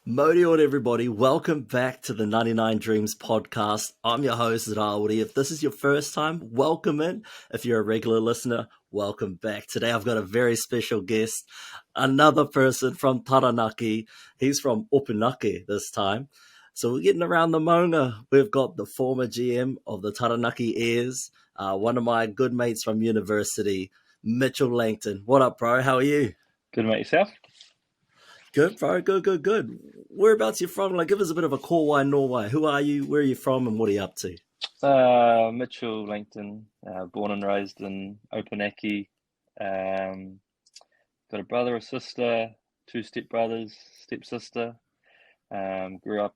Modi on everybody, welcome back to the 99Dreams podcast. I'm your host, Rawari. If this is your first time, welcome in. If you're a regular listener, welcome back. Today I've got a very special guest, another person from Taranaki. He's from Opunake this time. So we're getting around the Maunga. We've got the former GM of the Taranaki Airs, one of my good mates from university, Mitchell Langton. What up, bro? How are you? Good, mate. Yourself? Good, bro. Good. Whereabouts you from? Like, give us a bit of a call. Why Norway? Who are you? Where are you from? And what are you up to? Mitchell Langton, born and raised in Opunake. Got a brother, a sister, two stepbrothers, stepsister. Grew up,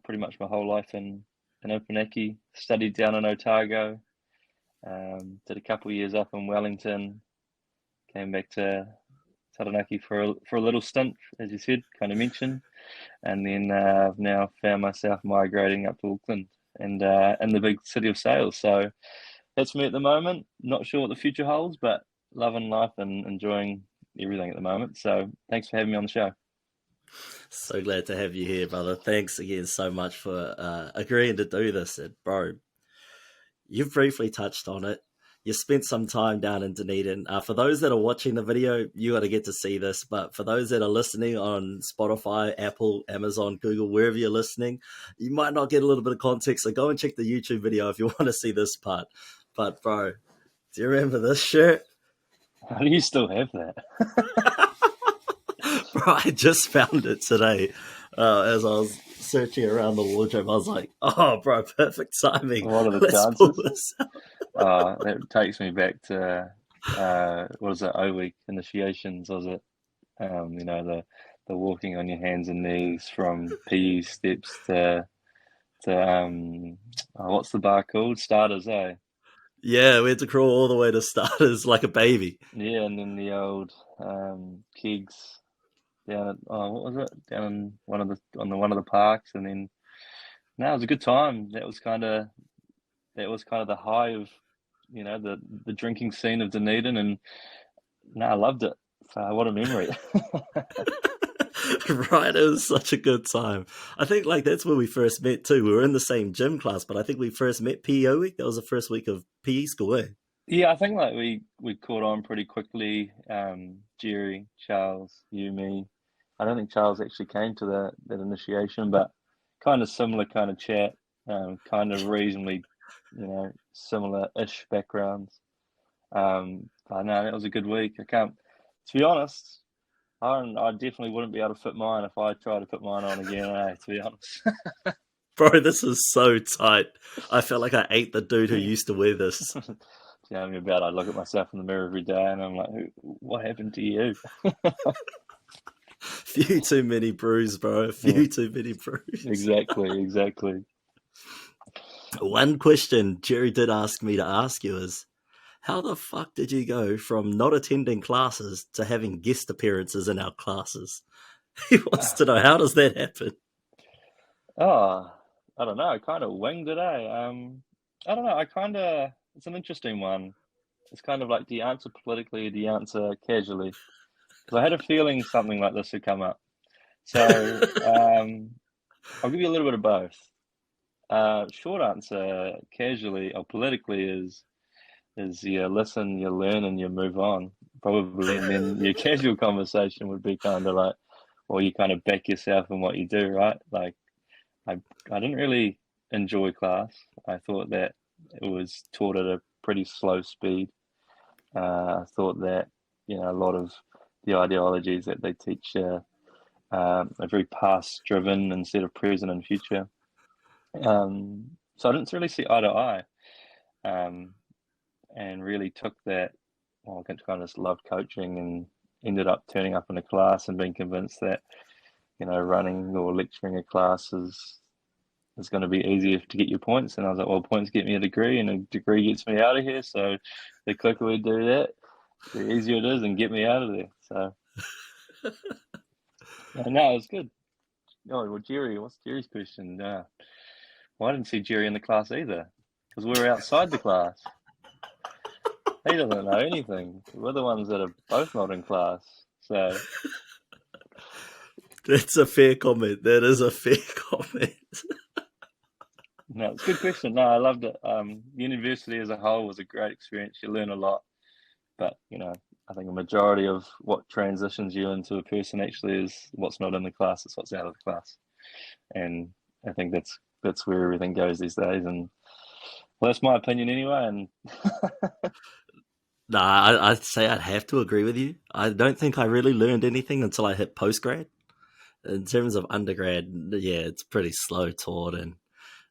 pretty much my whole life in Opunake. Studied down in Otago. Did a couple of years up in Wellington. Came back to Taranaki for a little stint, as you said, kind of mentioned, and then I've now found myself migrating up to Auckland and in the big city of sales. So that's me at the moment. Not sure what the future holds, but loving life and enjoying everything at the moment. So thanks for having me on the show. So glad to have you here, brother. Thanks again so much for agreeing to do this. And bro, you've briefly touched on it. You spent some time down in Dunedin. For those that are watching the video, you got to get to see this. But for those that are listening on Spotify, Apple, Amazon, Google, wherever you're listening, you might not get a little bit of context. So go and check the YouTube video if you want to see this part. But bro, do you remember this shirt? How do you still have that? Bro, I just found it today as I was searching around the wardrobe. I was like, oh, bro, perfect timing. What are the chances? That takes me back to, what was it, O-Week initiations, was it? The walking on your hands and knees from PE steps to what's the bar called? Starters, eh? Yeah, we had to crawl all the way to starters like a baby. Yeah, and then the old kegs down at what was it? Down in one of the parks, and then no, it was a good time. That was kind of the high of the drinking scene of Dunedin, and no, I loved it. So what a memory. Right, it was such a good time. I think like that's where we first met too. We were in the same gym class, but I think we first met PE week. That was the first week of PE school, eh? Yeah, I think like we caught on pretty quickly. Jerry, Charles, you, me. I don't think Charles actually came to that initiation, but kind of similar kind of chat, kind of reasonably, similar-ish backgrounds. But no, that was a good week. To be honest, I definitely wouldn't be able to fit mine if I tried to put mine on again, to be honest. Bro, this is so tight. I felt like I ate the dude who used to wear this. Tell me about it. I look at myself in the mirror every day and I'm like, what happened to you? Few too many brews, bro. Few too many brews. Exactly. One question Jerry did ask me to ask you is, how the fuck did you go from not attending classes to having guest appearances in our classes? He wants to know, how does that happen? Oh, I don't know. I kind of winged it, eh? I don't know. It's an interesting one. It's kind of like, do you answer politically or do you answer casually? Because I had a feeling something like this would come up. So I'll give you a little bit of both. Short answer, casually or politically, is you listen, you learn, and you move on, probably. And then your casual conversation would be kind of like, well, you kind of back yourself in what you do, right? Like, I didn't really enjoy class. I thought that it was taught at a pretty slow speed. I thought that, a lot of the ideologies that they teach are very past driven instead of present and future. So I didn't really see eye to eye. And really took that, I kind of just loved coaching and ended up turning up in a class and being convinced that, running or lecturing a class is going to be easier to get your points. And I was like, well, points get me a degree and a degree gets me out of here. So the quicker we do that, the easier it is and get me out of there. So no, it was good. Oh, well, Jerry, what's Jerry's question? Well, I didn't see Jerry in the class either because we were outside the class. He doesn't know anything. We're the ones that are both not in class. So That's a fair comment. That is a fair comment. No, it's a good question. No, I loved it. University as a whole was a great experience. You learn a lot, but I think a majority of what transitions you into a person actually is what's not in the class, it's what's out of the class. And I think that's where everything goes these days. And well, that's my opinion anyway. And Nah, I'd say I'd have to agree with you. I don't think I really learned anything until I hit postgrad. In terms of undergrad, yeah, it's pretty slow taught and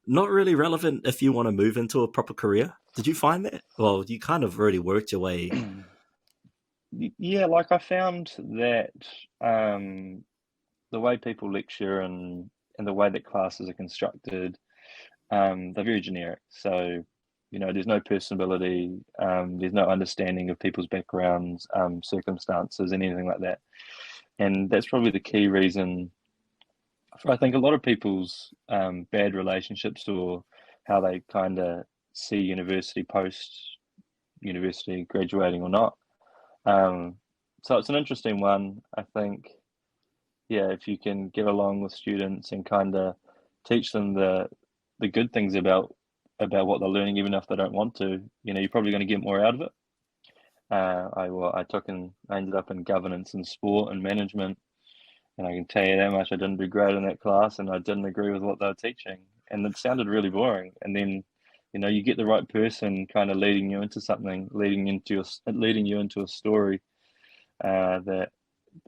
not really relevant if you want to move into a proper career. Did you find that? Well, you kind of already worked your way. yeah, like I found that the way people lecture and the way that classes are constructed, they're very generic. So, there's no personability, there's no understanding of people's backgrounds, circumstances, anything like that. And that's probably the key reason for, I think, a lot of people's bad relationships or how they kind of see university post university, graduating or not. Um, so it's an interesting one. I think, yeah, if you can get along with students and kind of teach them the good things about what they're learning, even if they don't want to, you're probably going to get more out of it. I ended up in governance and sport and management, and I can tell you that much. I didn't do great in that class, and I didn't agree with what they were teaching, and it sounded really boring. And then, you get the right person kind of leading you into something, leading you into a story that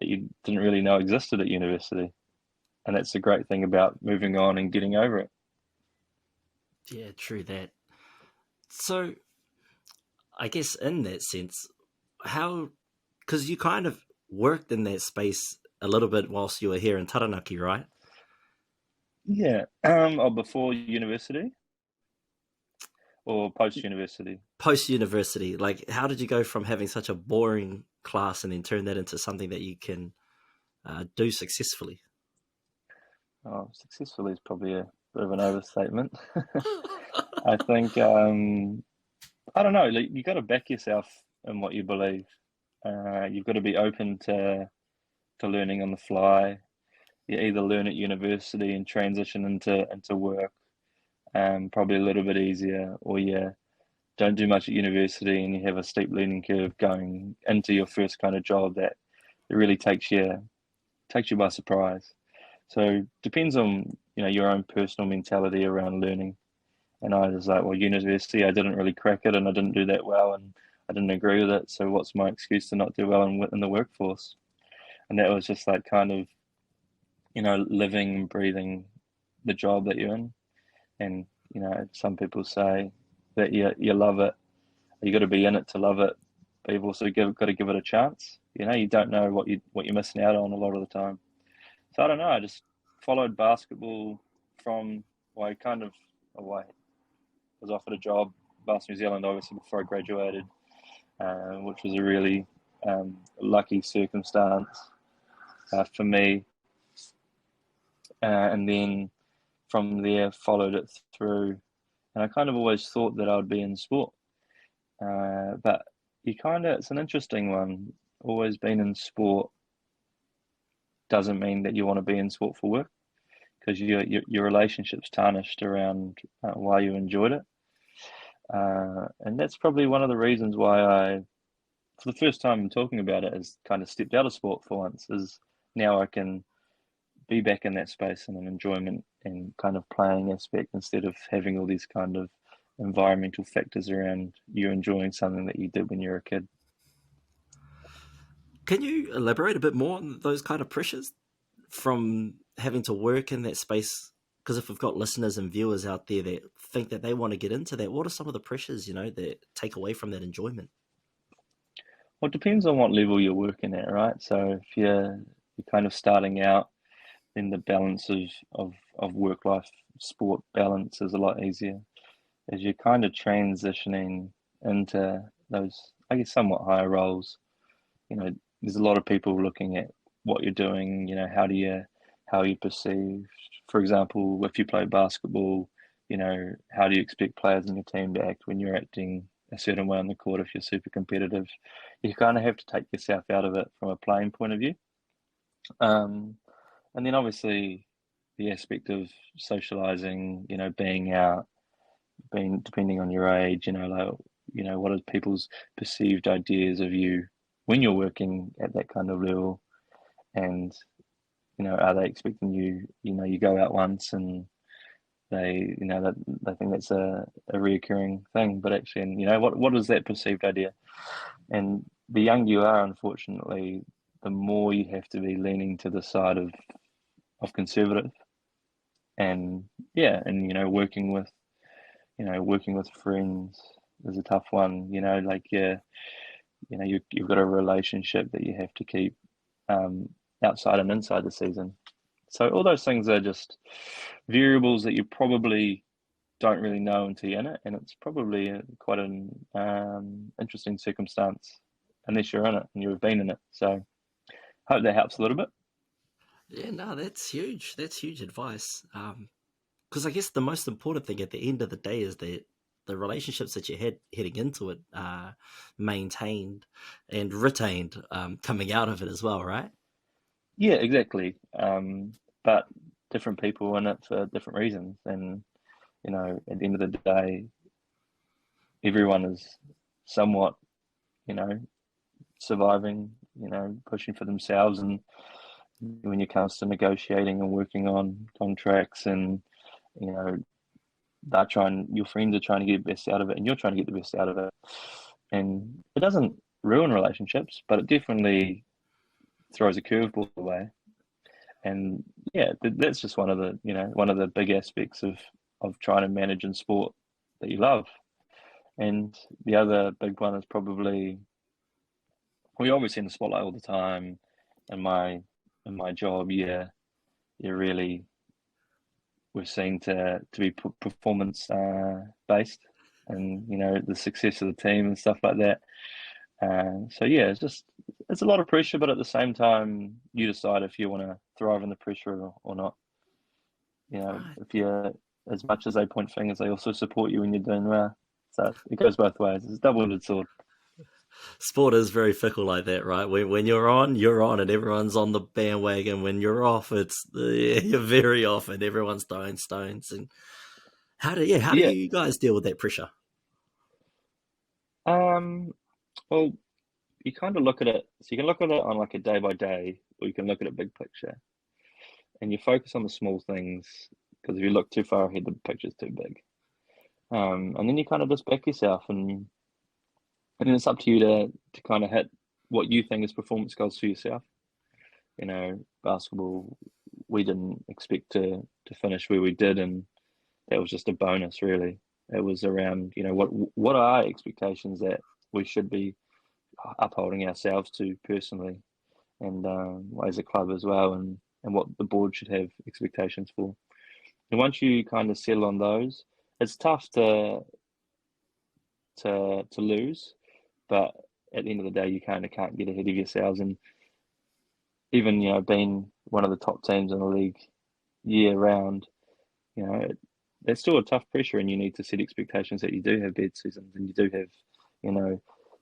you didn't really know existed at university. And that's the great thing about moving on and getting over it. Yeah, true that. So, I guess in that sense, how, because you kind of worked in that space a little bit whilst you were here in Taranaki, right? Yeah. Before university or post university? Post university, like, how did you go from having such a boring class and then turn that into something that you can do successfully? Oh, successfully is probably a bit of an overstatement. I think I don't know. Like, you got to back yourself in what you believe. You've got to be open to learning on the fly. You either learn at university and transition into work, probably a little bit easier, or you don't do much at university and you have a steep learning curve going into your first kind of job that it really takes you by surprise. So depends on your own personal mentality around learning. And I was like, well, university, I didn't really crack it, and I didn't do that well, and I didn't agree with it. So what's my excuse to not do well in the workforce? And that was just like kind of living and breathing the job that you're in. And some people say that you love it. You got to be in it to love it, but you've also got to give it a chance. You don't know what you're missing out on a lot of the time. So I don't know. I just followed basketball from well, kind of away. Was offered a job, Basketball New Zealand, obviously before I graduated, which was a really lucky circumstance for me. And then from there, followed it through. And I kind of always thought that I would be in sport. But it's an interesting one. Always been in sport doesn't mean that you want to be in sport for work, because your relationship's tarnished around why you enjoyed it. And that's probably one of the reasons why for the first time talking about it, has kind of stepped out of sport for once, is now I can be back in that space and an enjoyment and kind of playing aspect, instead of having all these kind of environmental factors around you enjoying something that you did when you were a kid. Can you elaborate a bit more on those kind of pressures from having to work in that space? Because if we've got listeners and viewers out there that think that they want to get into that, what are some of the pressures, that take away from that enjoyment? Well, it depends on what level you're working at, right? So if you're kind of starting out, then the balance of work life sport balance is a lot easier. As you're kind of transitioning into those, I guess, somewhat higher roles, there's a lot of people looking at what you're doing, how you perceived. For example, if you play basketball, how do you expect players in your team to act when you're acting a certain way on the court if you're super competitive? You kind of have to take yourself out of it from a playing point of view. And then obviously the aspect of socializing, being out, being depending on your age, like, what are people's perceived ideas of you when you're working at that kind of level, and are they expecting you, you go out once and that they think that's a reoccurring thing, but actually, and what is that perceived idea? And the younger you are, unfortunately, the more you have to be leaning to the side of conservative, and yeah, and working with friends is a tough one. Like you've got a relationship that you have to keep outside and inside the season. So all those things are just variables that you probably don't really know until you're in it, and it's probably quite an interesting circumstance unless you're in it and you've been in it. So hope that helps a little bit. Yeah, no, that's huge. That's huge advice. Because I guess the most important thing at the end of the day is that the relationships that you had heading into it are maintained and retained coming out of it as well, right? Yeah, exactly. But different people in it for different reasons, and at the end of the day, everyone is somewhat, surviving, pushing for themselves, and when it comes to negotiating and working on contracts, and you know your friends are trying to get the best out of it, and you're trying to get the best out of it, and it doesn't ruin relationships, but it definitely throws a curveball away. And yeah, that's just one of the big aspects of trying to manage in sport that you love. And the other big one is probably, we obviously in the spotlight all the time. In my job, yeah, you're really, we're seen to be performance based, and the success of the team and stuff like that. So yeah, it's a lot of pressure, but at the same time, you decide if you want to thrive in the pressure or not. Right. If you're, as much as they point fingers, they also support you when you're doing well. So it goes both ways. It's a double-edged sword. Sport is very fickle like that, right? When you're on, and everyone's on the bandwagon. When you're off, you're very off, and everyone's throwing stones. And how do Yeah. you guys deal with that pressure? Um. Well, you kind of look at it. So you can look at it on like a day by day, or you can look at it big picture, and you focus on the small things, because if you look too far ahead, the picture's too big. And then you kind of just back yourself, and then it's up to you to kind of hit what you think is performance goals for yourself. Basketball, we didn't expect to finish where we did, and that was just a bonus, really. It was around, what are our expectations that we should be upholding ourselves to personally, and as a club as well, and what the board should have expectations for. And once you kind of settle on those, it's tough to lose, but at the end of the day, you kind of can't get ahead of yourselves. And even being one of the top teams in the league year round, there's still a tough pressure, and you need to set expectations that you do have bad seasons, and you do have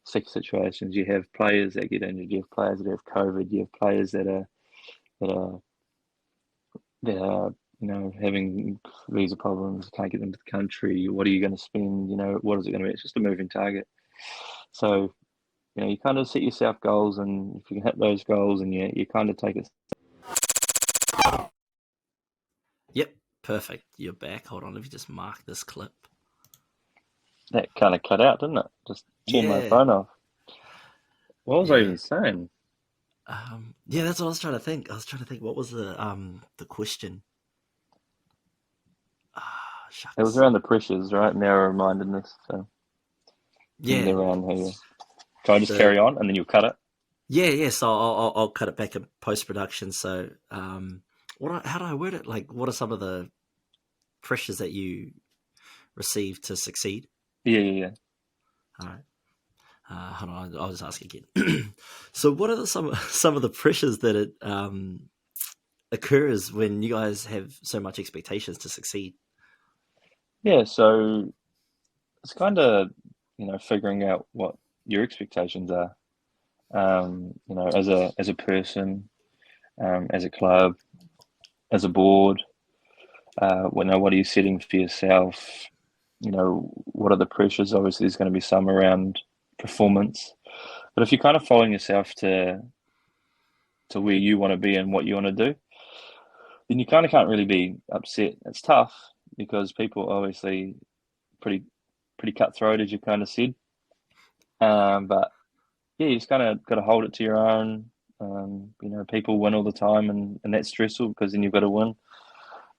sick situations. You have players that get injured. You have players that have COVID. You have players that are that are that are having visa problems, can't get into the country. What are you going to spend? What is it going to be? It's just a moving target. So you kind of set yourself goals, and if you can hit those goals, and you kind of take it. Yep, perfect. You're back. Hold on, let me just mark this clip. That kind of cut out, didn't it? Just turned my Yeah, phone off. What was I yeah, even saying? yeah. That's what I was trying to think. I was trying to think. What was the question? Ah, It was shucks. around the pressures, right? Narrow mindedness. So, and Yeah, around here. Can I just the carry on, and then you'll cut it? yeah. So I'll cut it back in post production. So how do I word it? Like, what are some of the pressures that you receive to succeed? Yeah. All right. Hold on, I'll just ask again. So, what are some of the pressures that it occurs when you guys have so much expectations to succeed? Yeah, so it's kind of, figuring out what your expectations are, as a person, as a club. as a board. What are you setting for yourself? What are the pressures? Obviously, there's going to be some around performance, but if you're kind of following yourself to where you want to be and what you want to do, then you kind of can't really be upset. It's tough because people are obviously pretty pretty cutthroat, as you kind of said. But yeah, you just kind of got to hold it to your own. People win all the time, and that's stressful because then you've got to win.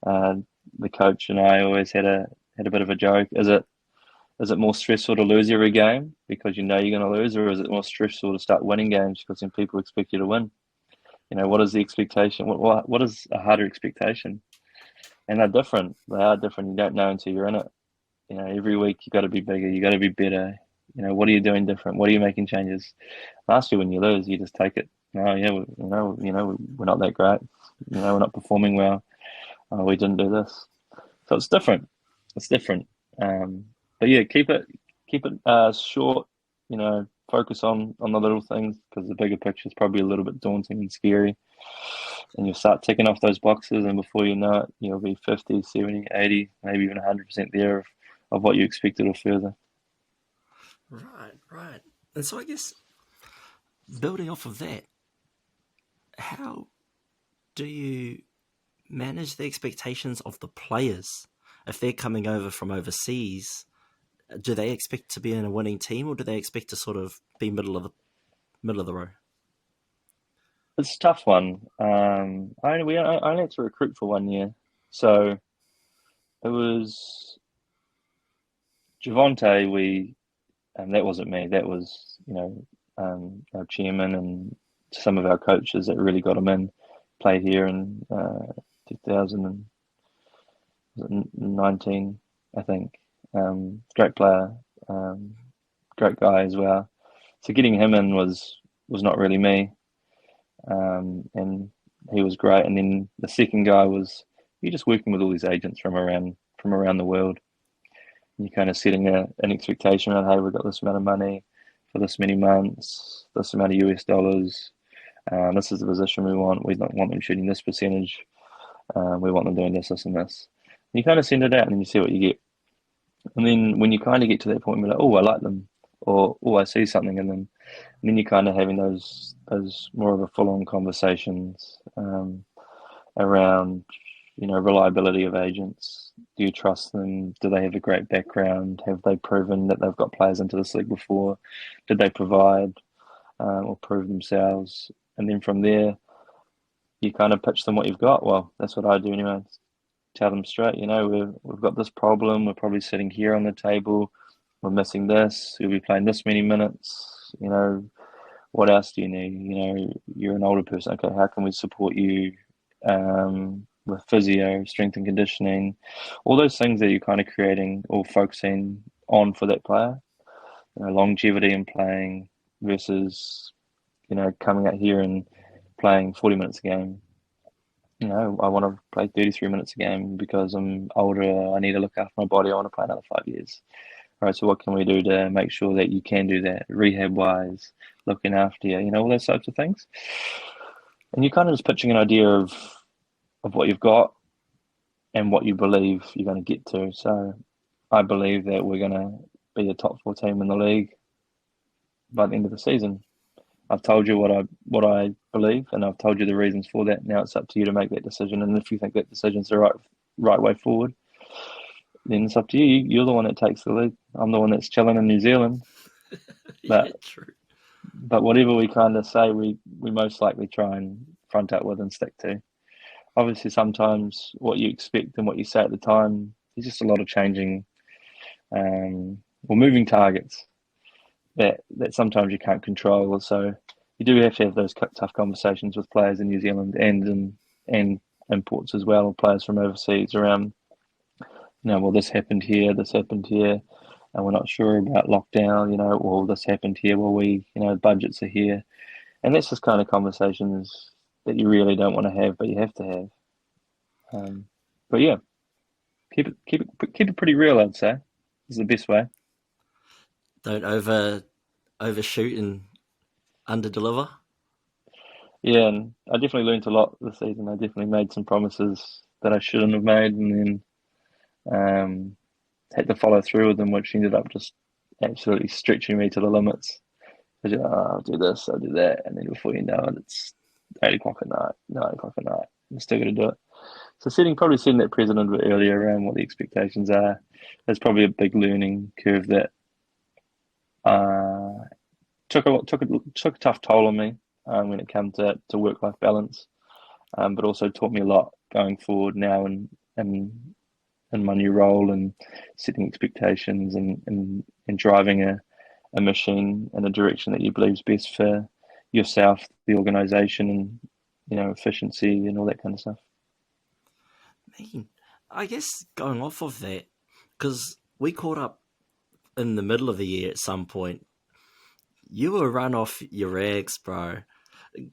Uh, the coach and I always had a bit of a joke. Is it more stressful to lose every game because you know you're going to lose, or is it more stressful to start winning games because then people expect you to win? What is the expectation? What is a harder expectation? And they're different. They are different. You don't know until you're in it. Every week you got to be bigger. You got to be better. What are you doing different? What are you making changes? Last year when you lose, you just take it. Oh yeah, we're not that great. We're not performing well. We didn't do this. So it's different. It's different. But yeah, keep it short. Focus on the little things because the bigger picture is probably a little bit daunting and scary. And you'll start ticking off those boxes, and before you know it, you'll be 50, 70, 80, maybe even 100% there of what you expected or further. Right. And so I guess building off of that, how do you manage the expectations of the players? If they're coming over from overseas, do they expect to be in a winning team, or do they expect to sort of be middle of the row? It's a tough one. I only had to recruit for 1 year, so it was Javante. That wasn't me. That was our chairman and some of our coaches that really got him in. Played here in 2019, I think. Great player, great guy as well. So getting him in was not really me, and he was great. And then the second guy was you're just working with all these agents from around the world. You're kind of setting an expectation around, hey, we've got this amount of money for this many months, this amount of US dollars. This is the position we want. We don't want them shooting this percentage. We want them doing this, this, and this. And you kind of send it out and then you see what you get. And then when you kind of get to that point, you're like, oh, I like them, or oh, I see something in them. And then you're kind of having those more of a full-on conversations around, reliability of agents. Do you trust them? Do they have a great background? Have they proven that they've got players into this league before? Did they provide or prove themselves? And then from there, you kind of pitch them what you've got. Well, that's what I do anyway. Tell them straight, we've got this problem. We're probably sitting here on the table. We're missing this. You'll be playing this many minutes. What else do you need? You're an older person. Okay, how can we support you with physio, strength and conditioning, all those things that you're kind of creating or focusing on for that player? Longevity in playing versus, coming out here and playing 40 minutes a game. I want to play 33 minutes a game because I'm older. I need to look after my body. I want to play another 5 years. All right, so what can we do to make sure that you can do that, rehab-wise, looking after you, all those types of things. And you're kind of just pitching an idea of what you've got and what you believe you're going to get to. So I believe that we're going to be a top 4 team in the league by the end of the season. I've told you what I believe, and I've told you the reasons for that. Now it's up to you to make that decision. And if you think that decision's the right way forward, then it's up to you. You're the one that takes the lead. I'm the one that's chilling in New Zealand. Yeah, true. But whatever we kind of say, we most likely try and front up with and stick to. Obviously, sometimes what you expect and what you say at the time, there's just a lot of changing or moving targets that sometimes you can't control. So you do have to have those tough conversations with players in New Zealand and imports as well, or players from overseas around, well, this happened here, and we're not sure about lockdown, well, this happened here, well, budgets are here. And that's just kind of conversations that you really don't want to have, but you have to have. But yeah, keep it pretty real, I'd say, is the best way. Don't overshoot and underdeliver. Yeah, and I definitely learned a lot this season. I definitely made some promises that I shouldn't have made, and then had to follow through with them, which ended up just absolutely stretching me to the limits. 'Cause I'll do this, I'll do that, and then before you know it, it's 8 o'clock at night, 9 o'clock at night. I'm still going to do it. So probably setting that precedent a bit earlier around what the expectations are is probably a big learning curve that uh, took a tough toll on me when it came to work life balance, but also taught me a lot going forward now in my new role and setting expectations and driving a mission in a direction that you believe is best for yourself, the organization, and efficiency and all that kind of stuff. Man, I guess going off of that, because we caught up in the middle of the year at some point. You were run off your rags, bro.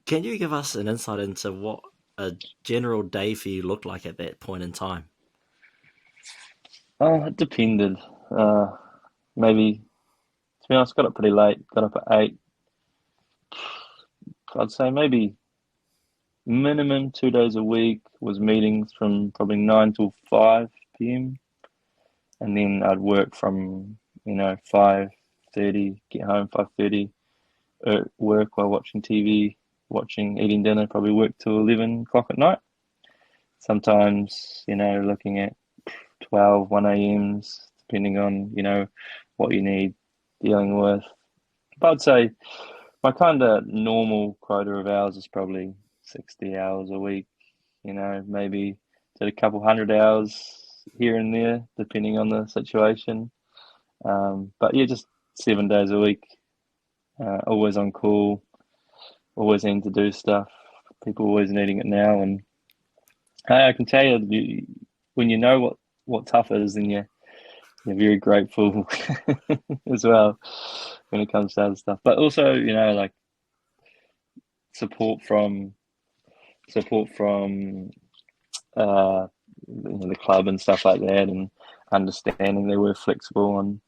Can you give us an insight into what a general day for you looked like at that point in time? It depended. Maybe, to be honest, got up pretty late. Got up at 8. I'd say maybe minimum 2 days a week was meetings from probably 9 till 5 p.m. And then I'd work from 5:30, get home 5:30, work while watching TV, eating dinner, probably work till 11 o'clock at night. Sometimes, looking at 12, 1 a.m.s, depending on, what you need dealing with. But I'd say my kind of normal quota of hours is probably 60 hours a week, maybe did a couple 100 hours here and there, depending on the situation. But yeah, just 7 days a week, always on call, always needing to do stuff. People always needing it now, and I can tell you, when you know what tough is, then you're very grateful as well when it comes to other stuff. But also, like support from the club and stuff like that, and understanding they were flexible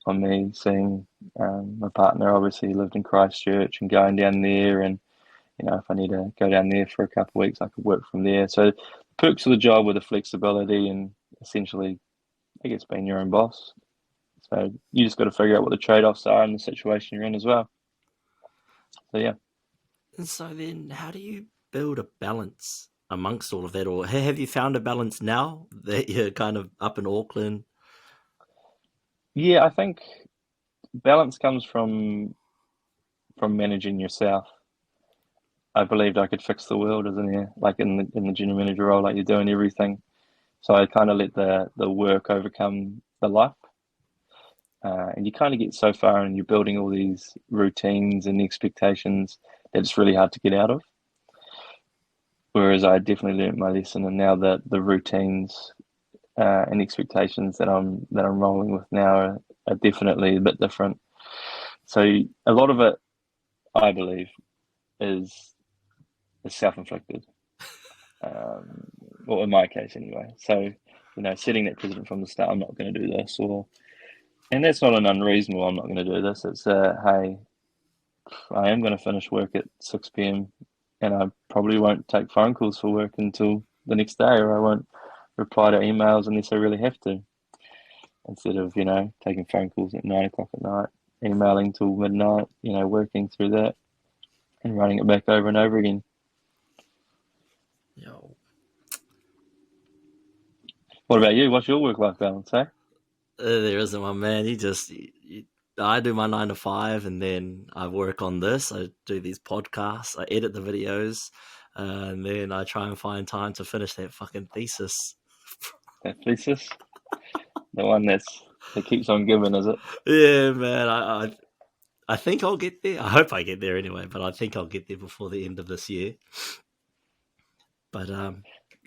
on me. Seeing my partner obviously lived in Christchurch and going down there, and if I need to go down there for a couple of weeks, I could work from there. So perks of the job were the flexibility and essentially, I guess, being your own boss. So you just got to figure out what the trade-offs are in the situation you're in as well. So yeah. And so then, how do you build a balance amongst all of that? Or have you found a balance now that you're kind of up in Auckland? Yeah, I think balance comes from managing yourself. I believed I could fix the world, isn't it? Like in the general manager role, like you're doing everything. So I kind of let the work overcome the life. And you kind of get so far and you're building all these routines and expectations that it's really hard to get out of. Whereas I definitely learned my lesson, and now that the routines and expectations that I'm rolling with now are definitely a bit different. So a lot of it, I believe, is self-inflicted, or in my case anyway. So setting that precedent from the start, I'm not going to do this, and that's not an unreasonable. I'm not going to do this. It's hey, I am going to finish work at 6 p.m. and I probably won't take phone calls for work until the next day, or I won't reply to emails unless I really have to. Instead of taking phone calls at 9 o'clock at night, emailing till midnight, working through that and running it back over and over again. Yo. What about you? What's your work-life balance, eh? There isn't one, man. I do my 9 to 5, and then I work on this. I do these podcasts. I edit the videos, and then I try and find time to finish that fucking thesis. That thesis, the one that keeps on giving, is it? Yeah, man. I think I'll get there. I hope I get there anyway, but I think I'll get there before the end of this year. But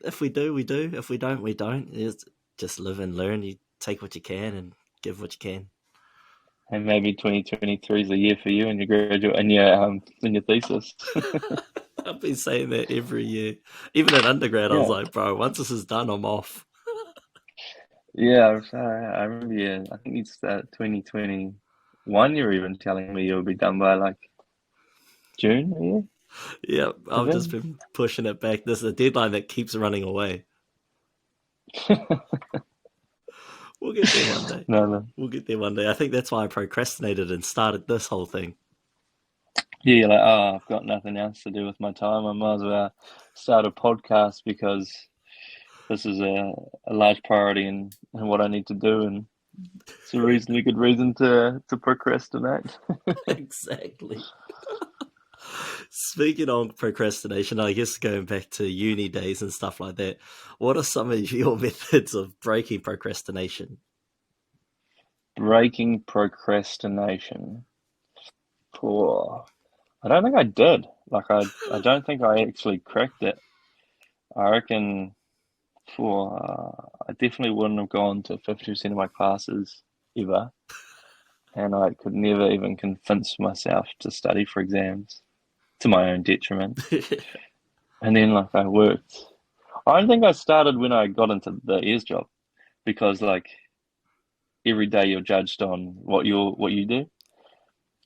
if we do, we do. If we don't, we don't. It's just live and learn. You take what you can and give what you can. And maybe 2023 is the year for you and your graduate and your thesis. I've been saying that every year. Even in undergrad, I was Yeah, like, bro, once this is done, I'm off. yeah. I remember. Yeah, I think it's 2021. You were even telling me you'll be done by like June. Yeah. Yeah, But I've just then, been pushing it back. This is a deadline that keeps running away. We'll get there one day. no, no. We'll get there one day. I think that's why I procrastinated and started this whole thing. Yeah, you're like, oh, I've got nothing else to do with my time. I might as well start a podcast because this is a large priority in what I need to do, and it's a reasonably good reason to procrastinate. Exactly. Speaking on procrastination, I guess going back to uni days and stuff like that, what are some of your methods of breaking procrastination? Breaking procrastination. Poor. I don't think I did. I don't think I actually cracked it. I reckon I definitely wouldn't have gone to 50% of my classes ever, and I could never even convince myself to study for exams to my own detriment. And then I worked. I don't think I started when I got into the ears job because every day you're judged on what you do.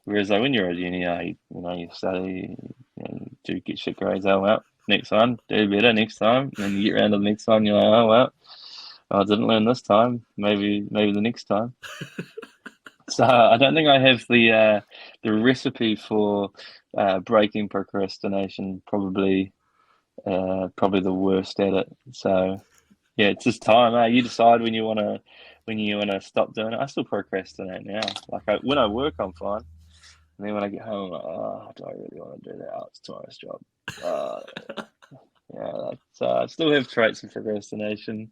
Whereas when you're at uni, you study, you do get shit grades. Oh well, next one, do better next time. And then you get around to the next one, you're like, oh well, I didn't learn this time. Maybe the next time. So I don't think I have the recipe for breaking procrastination. Probably the worst at it. So yeah, it's just time. You decide when you wanna stop doing it. I still procrastinate now. When I work, I'm fine. And then when I get home, I'm like, oh, do I really want to do that? Oh, it's tomorrow's job. Yeah, I still have traits of procrastination.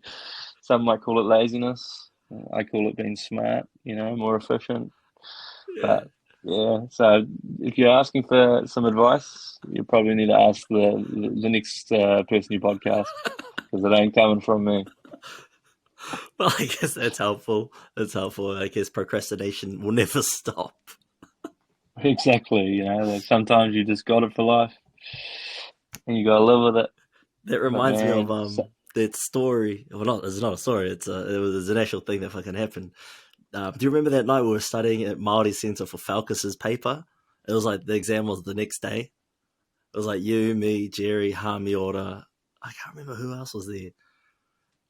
Some might call it laziness. I call it being smart, more efficient. Yeah. But yeah, so if you're asking for some advice, you probably need to ask the next person you podcast because it ain't coming from me. Well, I guess that's helpful. That's helpful. I guess procrastination will never stop. Exactly, sometimes you just got it for life and you gotta live with it. That But reminds me of man, that story. Well, not it's not a story. It's an actual thing that fucking happened. Do you remember that night we were studying at Māori Centre for Falcus's paper? It was like the exam was the next day. It was like you, me, Jerry, Hamiora. I can't remember who else was there.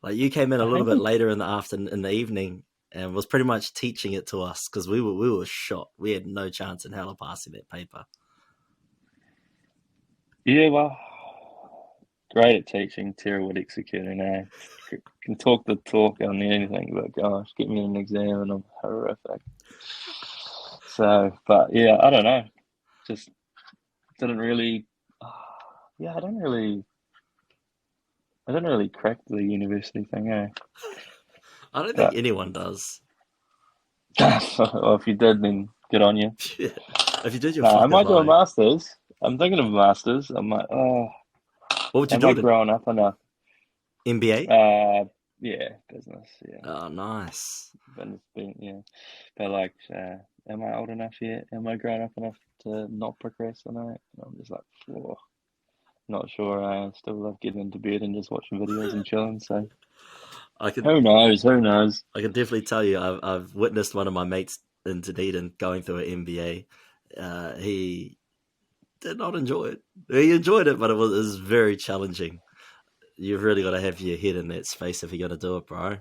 Like you came in a I little think bit later in the afternoon, in the evening, and was pretty much teaching it to us because we were shot. We had no chance in hell of passing that paper. yeah, well, great at teaching, terrible at executing. Can talk the talk on anything, but gosh, get me in an exam and I'm horrific. So, but yeah, I don't know. Just didn't really. Yeah, I don't really crack the university thing, eh? I don't think But anyone does. well, if you did, then good on you. Yeah. If you did, you're No, I fucking might do a lying. master's. I'm thinking of a master's. I'm like, oh, What would you am do I at an growing up enough? MBA? Yeah, business. Yeah, Oh, nice. yeah. But am I old enough yet? Am I grown up enough to not procrastinate? And I'm just like, oh, not sure. I still love getting into bed and just watching videos and chilling. So I could who knows? Who knows? I can definitely tell you, I've witnessed one of my mates in Dunedin going through an MBA. He did not enjoy it. He enjoyed it, but it was very challenging. You've really got to have your head in that space if you're going to do it, bro.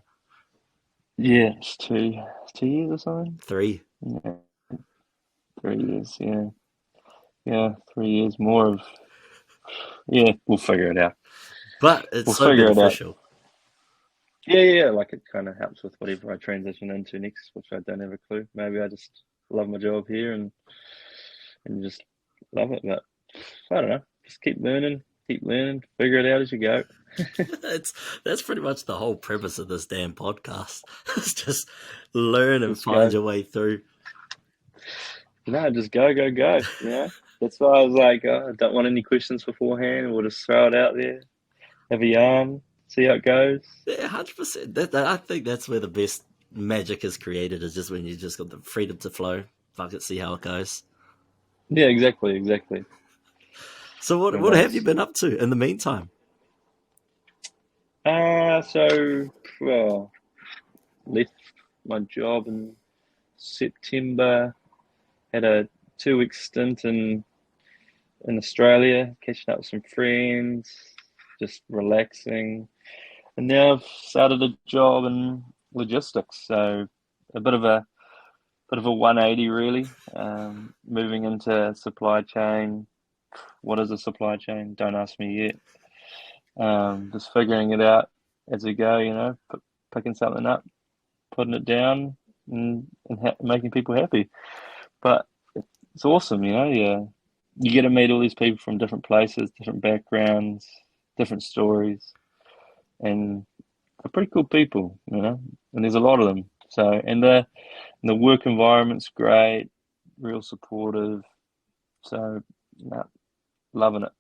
Yeah, it's 2 years or something. 3. Yeah, 3 years. Yeah, yeah, 3 years more of. Yeah, we'll figure it out. But it's We'll so figure it out. beneficial. Yeah. Like it kind of helps with whatever I transition into next, which I don't have a clue. Maybe I just love my job here and just love it. But I don't know. Just keep learning, figure it out as you go. That's pretty much the whole premise of this damn podcast. It's just learn and Just find go. your way through. No, just go. That's why I was like, I don't want any questions beforehand. We'll just throw it out there, have a yarn, see how it goes. Yeah, 100%. I think that's where the best magic is created, is just when you just got the freedom to flow. Fuck it, see how it goes. Yeah, exactly. So Who what have you knows? been up to in the meantime? Well, left my job in September, had a 2 week stint in in Australia, catching up with some friends, just relaxing. And now I've started a job in logistics, so a bit of a 180 really. Moving into supply chain. What is a supply chain? Don't ask me yet. Just figuring it out as we go, picking something up, putting it down, and making people happy. But it's awesome, Yeah, you get to meet all these people from different places, different backgrounds, different stories, and they're pretty cool people. And there's a lot of them. So, and the work environment's great, real supportive. So, no, loving it.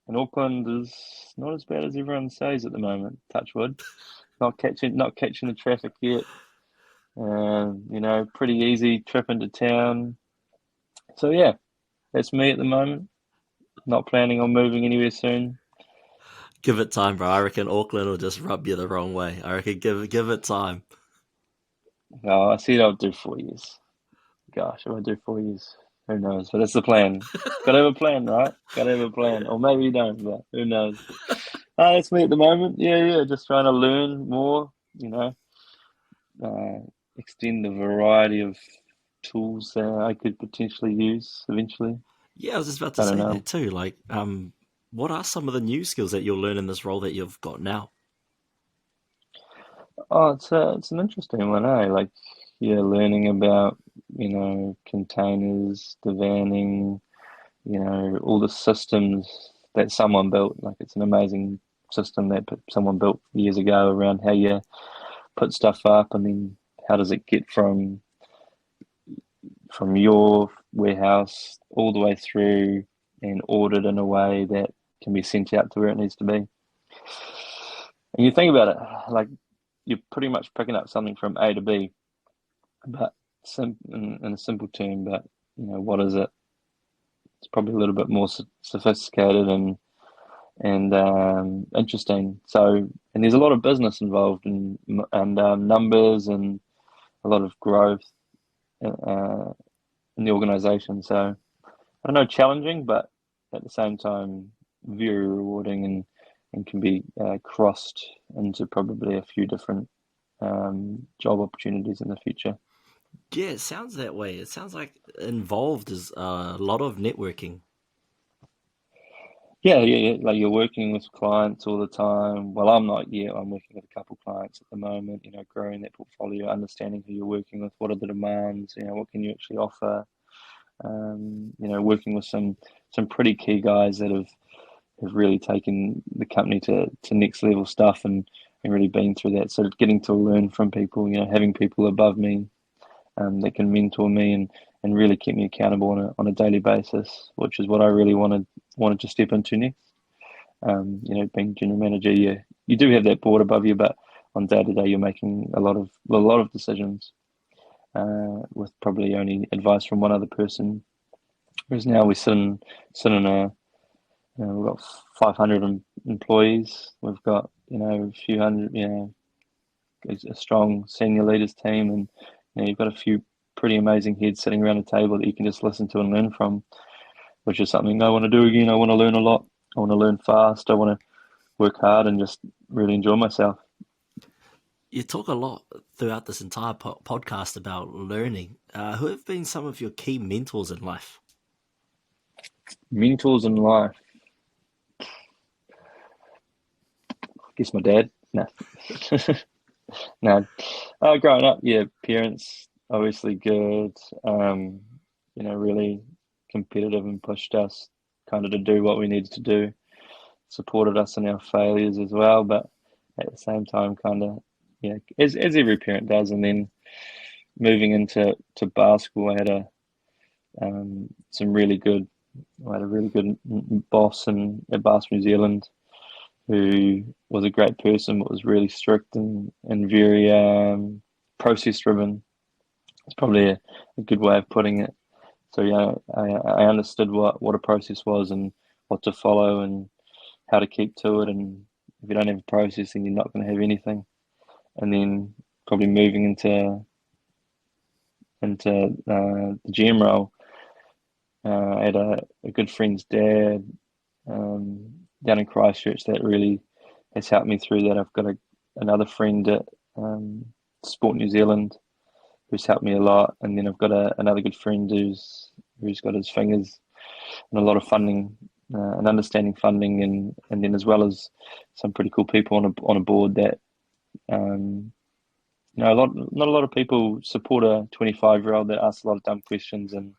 And Auckland is not as bad as everyone says at the moment. Touch wood. Not catching the traffic yet. Pretty easy trip into town. So yeah, that's me at the moment. Not planning on moving anywhere soon. Give it time, bro. I reckon Auckland will just rub you the wrong way. I reckon give it time. Oh, I said I'll do 4 years. Gosh, if I do 4 years, who knows? But it's the plan. Gotta have a plan, right? Gotta have a plan. Or maybe you don't, but who knows? That's me at the moment. Yeah. Just trying to learn more, uh, extend the variety of tools that I could potentially use eventually. Yeah, I was just about to I don't say know. that too. Like, what are some of the new skills that you'll learn in this role that you've got now? Oh, it's an interesting one, eh? Like, yeah, learning about, containers, the vanning, all the systems that someone built. Like, it's an amazing system that someone built years ago around how you put stuff up, and then how does it get from your warehouse all the way through and ordered in a way that can be sent out to where it needs to be. And you think about it, like you're pretty much picking up something from A to B, but in a simple term. But what is it? It's probably a little bit more sophisticated and interesting. So, and there's a lot of business involved and numbers and a lot of growth uh, in the organization. So, I don't know, challenging, but at the same time, very rewarding and can be crossed into probably a few different job opportunities in the future. Yeah, it sounds that way. It sounds like involved is a lot of networking. Yeah. Like you're working with clients all the time. Well, I'm not yet. I'm working with a couple clients at the moment, growing that portfolio, understanding who you're working with, what are the demands, what can you actually offer. Working with some pretty key guys that have really taken the company to next level stuff and really been through that. So getting to learn from people, having people above me that can mentor me and really keep me accountable on a daily basis, which is what I really wanted to step into next. Being general manager, you do have that board above you, but on day to day you're making a lot of decisions with probably only advice from one other person. Whereas now we sit in we've got 500 employees. We've got a few hundred, a strong senior leaders team, and you've got a few pretty amazing heads sitting around a table that you can just listen to and learn from, which is something I want to do again. I want to learn a lot. I want to learn fast. I want to work hard and just really enjoy myself. You talk a lot throughout this entire podcast about learning. Who have been some of your key mentors in life? Mentors in life. I guess my dad. No. No. Growing up, yeah, parents obviously good. Really competitive and pushed us kind of to do what we needed to do. Supported us in our failures as well, but at the same time, kind of, as every parent does. And then moving into bar school, I had a really good boss at Bar New Zealand who was a great person, but was really strict and very process driven. It's probably a good way of putting it. So I understood what a process was and what to follow and how to keep to it. And if you don't have a process, then you're not going to have anything. And then probably moving into the GM role, I had a good friend's dad down in Christchurch that really has helped me through that. I've got another friend at Sport New Zealand who's helped me a lot, and then I've got another good friend who's got his fingers in a lot of funding and understanding funding, and then as well as some pretty cool people on a board that not a lot of people support a 25-year-old that asks a lot of dumb questions and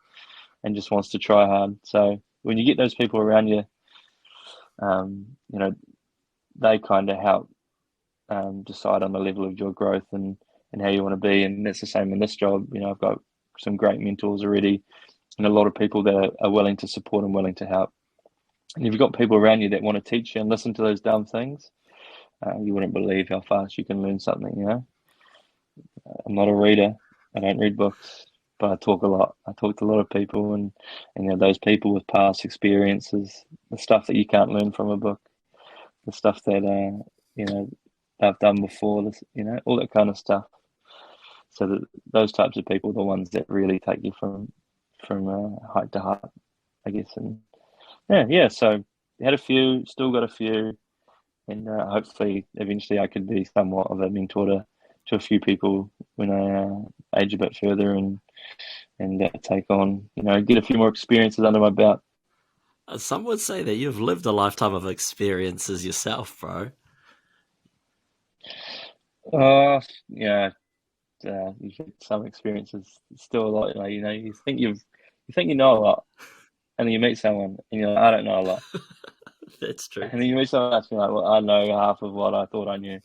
just wants to try hard. So when you get those people around you, you know, they kind of help decide on the level of your growth and how you want to be. And that's the same in this job. I've got some great mentors already and a lot of people that are willing to support and willing to help. And if you've got people around you that want to teach you and listen to those dumb things, you wouldn't believe how fast you can learn something. I'm not a reader. I don't read books, but I talk a lot. I talk to a lot of people, and those people with past experiences, the stuff that you can't learn from a book, the stuff that they've done before, all that kind of stuff. So that those types of people are the ones that really take you from height to height, I guess. And yeah. So had a few, still got a few, and hopefully eventually I could be somewhat of a mentor to a few people when I age a bit further and take on, get a few more experiences under my belt. Some would say that you've lived a lifetime of experiences yourself, bro. Yeah, you've had some experiences. It's still a lot, you think you know a lot, and then you meet someone and you're like, I don't know a lot. That's true. And then you meet someone else and you're like, well, I know half of what I thought I knew.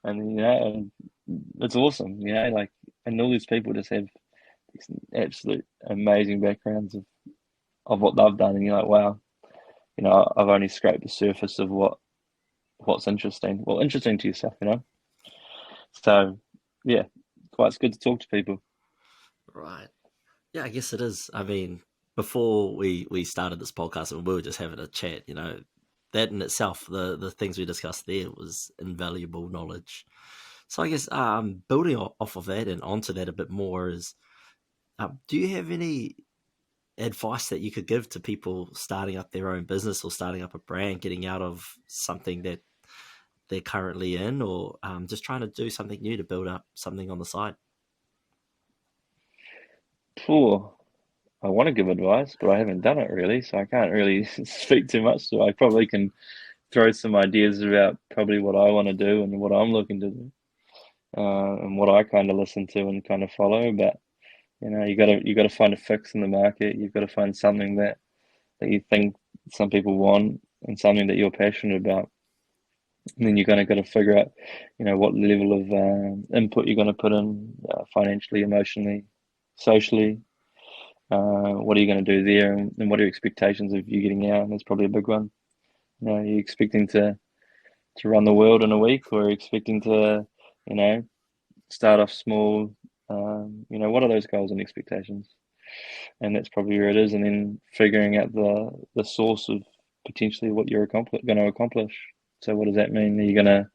And and it's awesome, like, and all these people just have these absolute amazing backgrounds of what they've done, and you're like, wow, I've only scraped the surface of what's interesting. Well,. To yourself. So yeah, it's good to talk to people. Right. Yeah, I guess it is. I mean, before we started this podcast and we were just having a chat, that in itself, the things we discussed there was invaluable knowledge. So I guess building off of that and onto that a bit more is, do you have any advice that you could give to people starting up their own business or starting up a brand, getting out of something that they're currently in, or just trying to do something new to build up something on the side? Poor. I want to give advice, but I haven't done it really, so I can't really speak too much. So I probably can throw some ideas about probably what I want to do and what I'm looking to do, and what I kind of listen to and kind of follow. But you gotta find a fix in the market. You've got to find something that you think some people want and something that you're passionate about. And then you're gonna got to figure out, what level of input you're gonna put in, financially, emotionally, socially. What are you going to do there, and what are your expectations of you getting out? And that's probably a big one. Are you expecting to run the world in a week, or are you expecting to, start off small? What are those goals and expectations? And that's probably where it is. And then figuring out the source of potentially what you're going to accomplish. So what does that mean? Are you going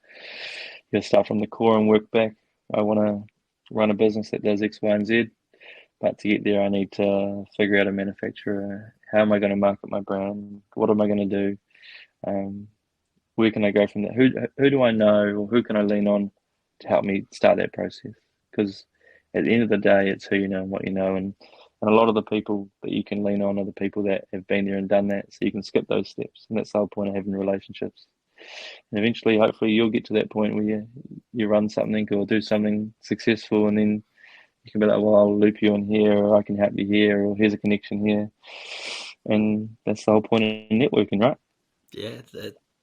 to start from the core and work back? I want to run a business that does X, Y, and Z. But to get there, I need to figure out a manufacturer. How am I going to market my brand? What am I going to do? Where can I go from there? Who do I know, or who can I lean on to help me start that process? Because at the end of the day, it's who you know and what you know, and a lot of the people that you can lean on are the people that have been there and done that. So you can skip those steps, and that's the whole point of having relationships. And eventually, hopefully, you'll get to that point where you run something or do something successful, and then you can be like, well, I'll loop you in here, or I can help you here, or here's a connection here. And that's the whole point of networking, right? Yeah,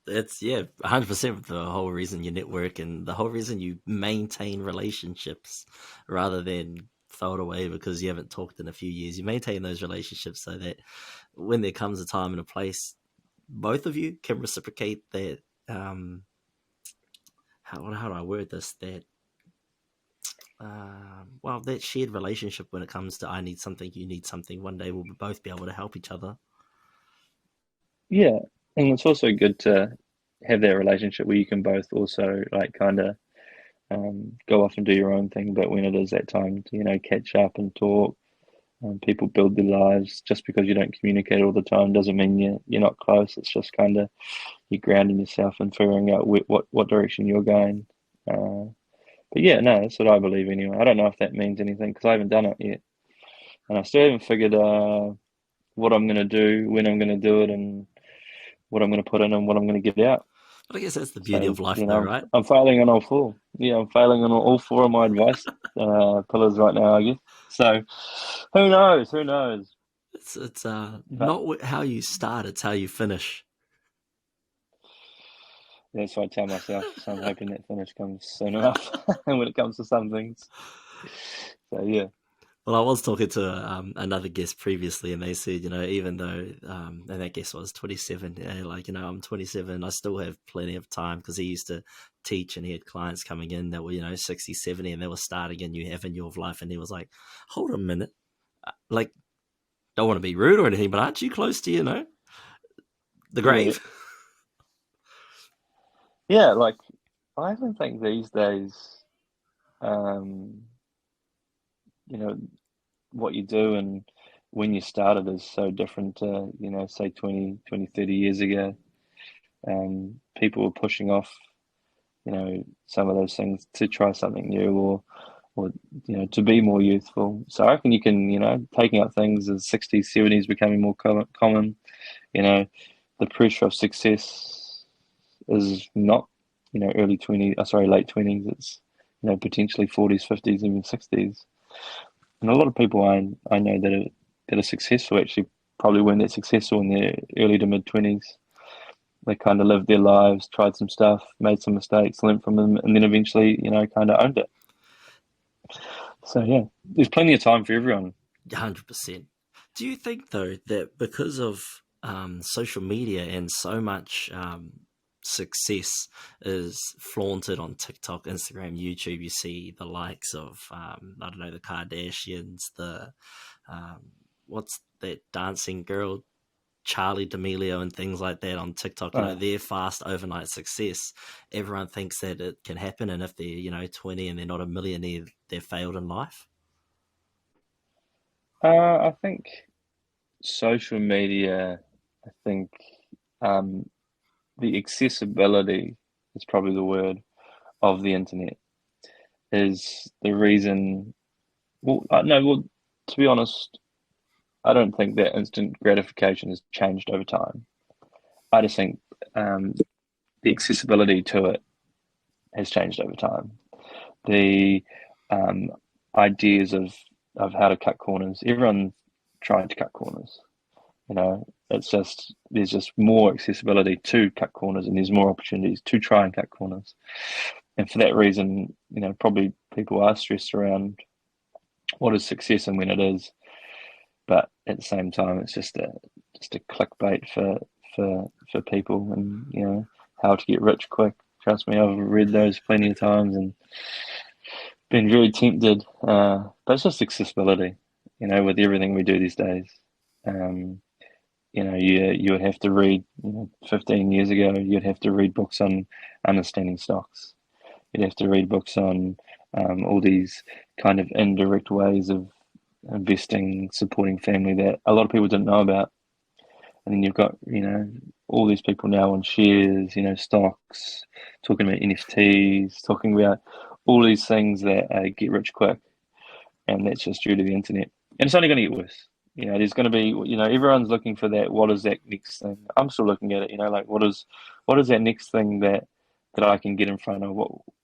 that's 100% the whole reason you network and the whole reason you maintain relationships rather than throw it away because you haven't talked in a few years. You maintain those relationships so that when there comes a time and a place, both of you can reciprocate that. How do I word this? That that shared relationship when it comes to I need something, you need something. One day we'll both be able to help each other. Yeah, and it's also good to have that relationship where you can both also like kind of go off and do your own thing, but when it is that time to catch up and talk, People build their lives. Just because you don't communicate all the time doesn't mean you're not close. It's just kind of you grounding yourself and figuring out what direction you're going. But yeah, no, that's what I believe anyway. I don't know if that means anything because I haven't done it yet, and I still haven't figured what I'm going to do, when I'm going to do it, and what I'm going to put in and what I'm going to get out. But I guess that's the beauty So, of life, though, right? I'm failing on all four. Yeah, I'm failing on all four of my advice pillars right now, I guess. So, who knows? Who knows? It's But not how you start; it's how you finish. that's what I tell myself. So I'm hoping that finish comes soon enough when it comes to some things. So yeah. Well, I was talking to another guest previously, and they said, even though, and that guest was 27, I'm 27, I still have plenty of time because he used to teach and he had clients coming in that were, 60, 70, and they were starting a new avenue of life. And he was like, hold a minute. Like, don't want to be rude or anything, but aren't you close to, the Yeah. grave? Yeah, like I even think these days, um, you know, what you do and when you started is so different to, say 30 years ago. People were pushing off, some of those things to try something new or to be more youthful. So I reckon you can, taking up things as 60s, 70s becoming more common, you know, the pressure of success is not, early 20s, sorry, late 20s. It's, potentially 40s, 50s, even 60s. And a lot of people I know that are successful actually probably weren't that successful in their early to mid 20s. They kind of lived their lives, tried some stuff, made some mistakes, learned from them, and then eventually, kind of owned it. So yeah, there's plenty of time for everyone. 100%. Do you think, though, that because of social media and so much success is flaunted on TikTok, Instagram, YouTube, you see the likes of, I don't know, the Kardashians, um, what's that dancing girl, Charlie D'Amelio, and things like that on TikTok, Uh, their fast overnight success. Everyone thinks that it can happen. And if they're, 20 and they're not a millionaire, they're failed in life. I think social media, I think um, the accessibility is probably the word of the internet is the reason. Well, no, well, to be honest, I don't think that instant gratification has changed over time. I just think um, the accessibility to it has changed over time. The um, ideas of how to cut corners. Everyone trying to cut corners. It's just there's just more accessibility to cut corners, and there's more opportunities to try and cut corners. And for that reason, probably people are stressed around what is success and when it is. But at the same time, it's just a clickbait for people, and how to get rich quick. Trust me, I've read those plenty of times and been very tempted. But it's just accessibility, with everything we do these days. Um, you would have to read, 15 years ago, you'd have to read books on understanding stocks. You'd have to read books on all these kind of indirect ways of investing, supporting family that a lot of people didn't know about. And then you've got, all these people now on shares, stocks, talking about NFTs, talking about all these things that get rich quick. And that's just due to the internet. And it's only going to get worse. There's going to be, everyone's looking for that. What is that next thing? I'm still looking at it. Like what is that next thing that I can get in front of?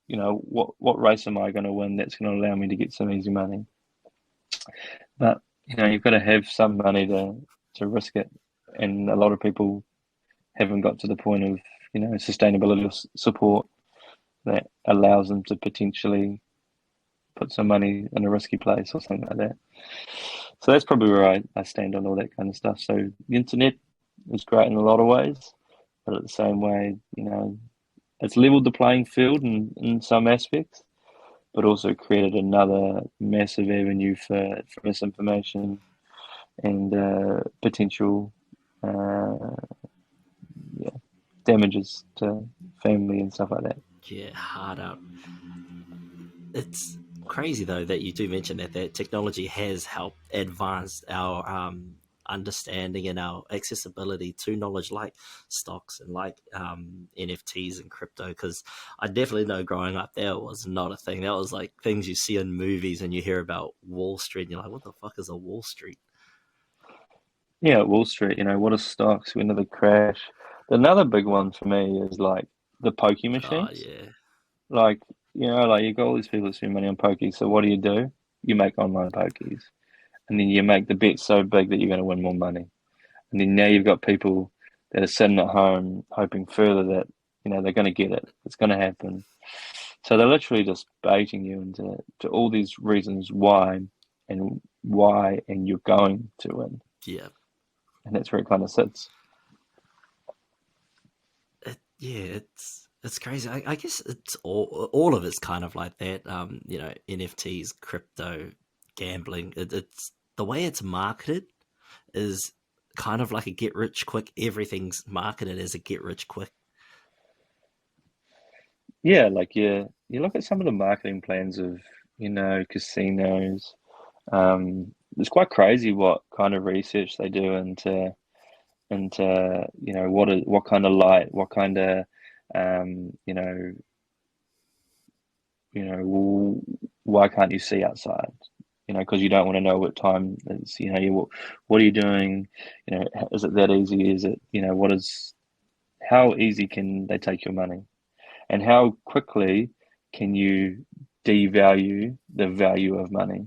What race am I going to win that's going to allow me to get some easy money? But you've got to have some money to risk it, and a lot of people haven't got to the point of sustainability or support that allows them to potentially put some money in a risky place or something like that. So that's probably where I stand on all that kind of stuff. So the internet is great in a lot of ways, but at the same way, it's leveled the playing field in some aspects, but also created another massive avenue for misinformation and potential uh, yeah, damages to family and stuff like that. Yeah, hard up. It's crazy though that you do mention that technology has helped advance our understanding and our accessibility to knowledge like stocks and like NFTs and crypto. Because I definitely know growing up that was not a thing. That was like things you see in movies and you hear about Wall Street and you're like, what the fuck is a Wall Street? Yeah, Wall Street, what are stocks? When do they crash? Another big one for me is like the pokey Oh machines. yeah. Like, like you've got all these people that spend money on pokies. So what do? You make online pokies. And then you make the bet so big that you're going to win more money. And then now you've got people that are sitting at home hoping further that, they're going to get it. It's going to happen. So they're literally just baiting you into to all these reasons and why, and you're going to win. Yeah. And that's where it kind of sits. Yeah, it's crazy. I guess it's all of it's kind of like that. NFTs, crypto, gambling. It's the way it's marketed is kind of like a get rich quick. Everything's marketed as a get rich quick. Yeah, like you look at some of the marketing plans of, casinos. It's quite crazy what kind of research they do into what kind of light, what kind of um, you know why can't you see outside? Because you don't want to know what time it's. What are you doing? Is it that easy? Is it how easy can they take your money, and how quickly can you devalue the value of money?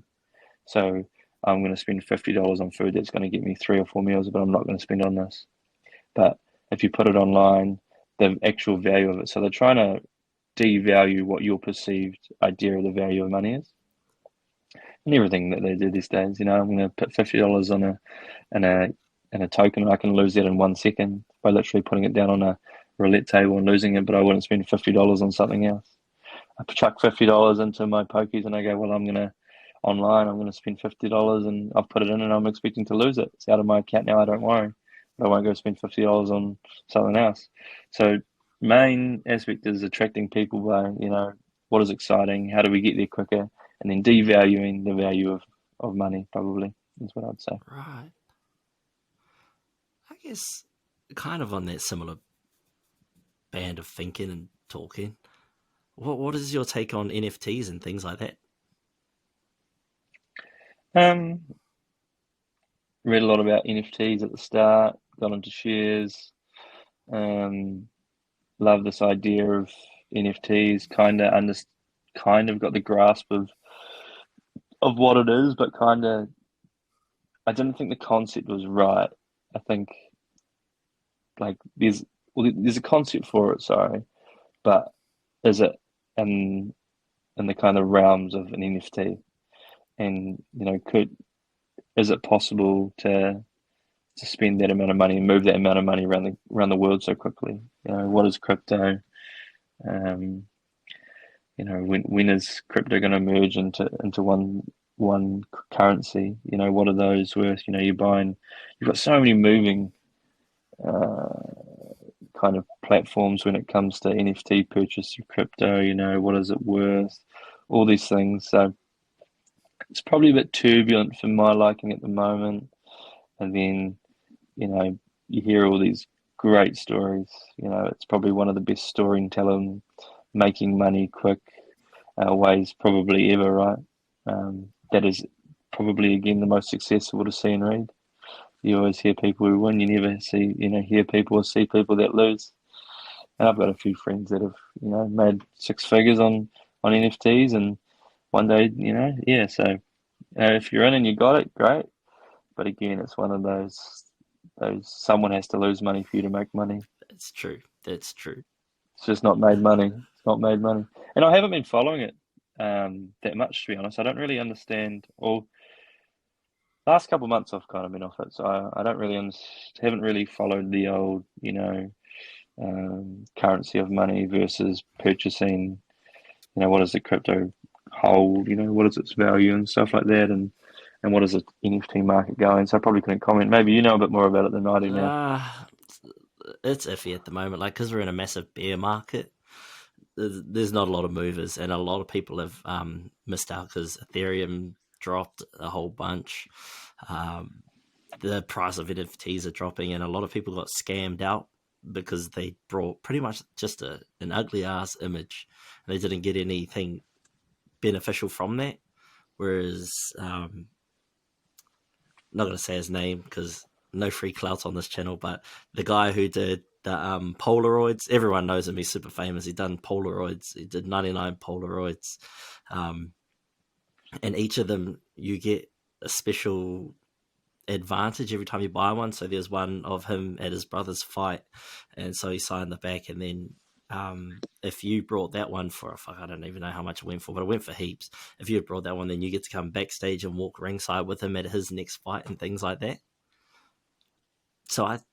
So I'm going to spend $50 on food that's going to get me 3 or 4 meals, but I'm not going to spend on this. But if you put it online, the actual value of it. So they're trying to devalue what your perceived idea of the value of money is, and everything that they do these days. I'm going to put $50 on a token, and I can lose that in 1 second by literally putting it down on a roulette table and losing it. But I wouldn't spend $50 on something else. I chuck $50 into my pokies, and I go, well, I'm going to spend $50, and I've put it in, and I'm expecting to lose it. It's out of my account now. I don't worry. I won't go spend $50 on something else. So main aspect is attracting people by, what is exciting, how do we get there quicker, and then devaluing the value of money, probably, is what I'd say. Right. I guess kind of on that similar band of thinking and talking. What is your take on NFTs and things like that? Read a lot about NFTs at the start, got into shares, love this idea of NFTs, kind of got the grasp of what it is, but I didn't think the concept was right. I think like there's a concept for it, sorry, but is it in the kind of realms of an NFT? And is it possible to spend that amount of money and move that amount of money around the world so quickly? What is crypto? When is crypto going to merge into one currency? What are those worth? You've got so many moving kind of platforms when it comes to NFT purchase of crypto. What is it worth? All these things. So it's probably a bit turbulent for my liking at the moment. And then, you hear all these great stories. It's probably one of the best storytelling, making money quick ways probably ever, right? That is probably, again, the most successful to see and read. You always hear people who win. You never hear people or see people that lose. And I've got a few friends that have, made six figures on NFTs, and one day, yeah. So if you're in and you got it, great. But again, it's one of those someone has to lose money for you to make money. That's true. It's just not made money. It's not made money. And I haven't been following it that much, to be honest. I don't really understand. Or last couple of months, I've kind of been off it, so I don't really haven't really followed the old, currency of money versus purchasing. What does the crypto hold? What is its value and stuff like that, and what is the NFT market going? So I probably couldn't comment. Maybe you know a bit more about it than I do now. It's iffy at the moment, like because we're in a massive bear market. there's not a lot of movers, and a lot of people have missed out because Ethereum dropped a whole bunch. The price of NFTs are dropping, and a lot of people got scammed out because they brought pretty much just an ugly ass image, and they didn't get anything beneficial from that. Whereas, not going to say his name because no free clout on this channel, but the guy who did the Polaroids, everyone knows him. He's super famous. He done Polaroids. He did 99 Polaroids, and each of them you get a special advantage every time you buy one. So there's one of him at his brother's fight, and so he signed the back, and then if you brought that one for I don't even know how much it went for, but it went for heaps. If you had brought that one, then you get to come backstage and walk ringside with him at his next fight and things like that. So that's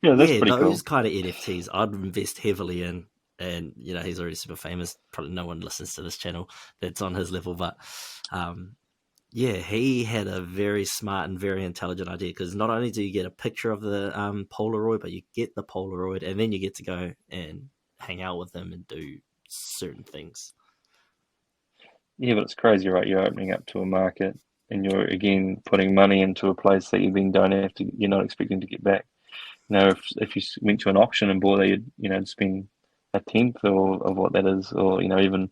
pretty those cool. kind of NFTs I'd invest heavily in. And he's already super famous. Probably no one listens to this channel that's on his level, but he had a very smart and very intelligent idea, because not only do you get a picture of the Polaroid, but you get the Polaroid, and then you get to go and hang out with them and do certain things. Yeah, but it's crazy, right? You're opening up to a market, and you're again putting money into a place that you then you're not expecting to get back. If you went to an auction and bought that, you'd spend a tenth of what that is, or even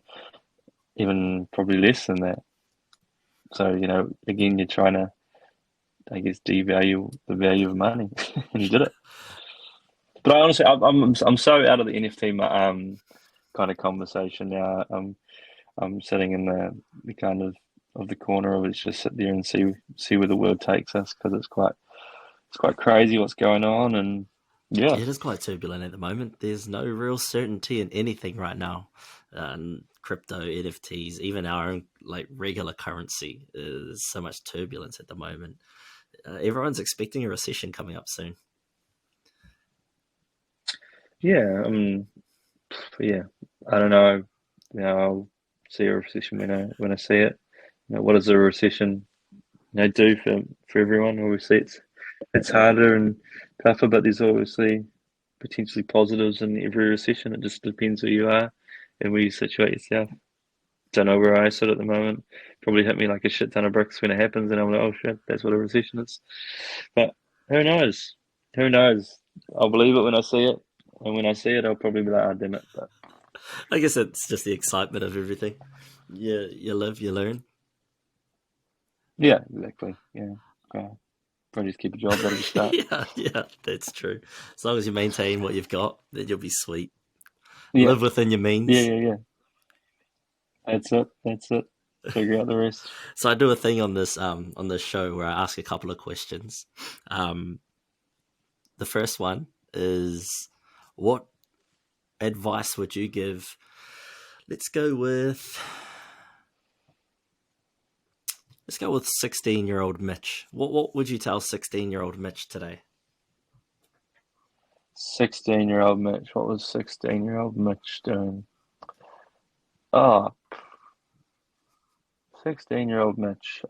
probably less than that. So again, you're trying to, I guess, devalue the value of money, and you did it. But I honestly, I'm so out of the NFT kind of conversation now. I'm sitting in the kind of the corner of it, just sit there and see where the world takes us, because it's quite crazy what's going on, and yeah, it is quite turbulent at the moment. There's no real certainty in anything right now. Crypto, NFTs, even our own regular currency, is so much turbulence at the moment. Everyone's expecting a recession coming up soon. Yeah, I don't know. I'll see a recession when I see it. What does a recession do for everyone? Obviously, it's harder and tougher, but there's obviously potentially positives in every recession. It just depends who you are and where you situate yourself. Don't know where I sit at the moment. Probably hit me like a shit ton of bricks when it happens, and I'm like, oh shit, that's what a recession is. But who knows? Who knows? I'll believe it when I see it, and when I see it, I'll probably be like, oh damn it. But I guess it's just the excitement of everything. Yeah, you live, you learn. yeah, exactly. Yeah, probably just keep a job. That'll be start. yeah, that's true. As long as you maintain what you've got, then you'll be sweet. Yeah, Live within your means. yeah. That's it. Figure out the rest. So I do a thing on this show where I ask a couple of questions. The first one is, what advice would you give? Let's go with 16-year-old Mitch. What would you tell 16-year-old Mitch today? 16-year-old Mitch. What was 16-year-old Mitch doing? Oh, 16-year-old Mitch.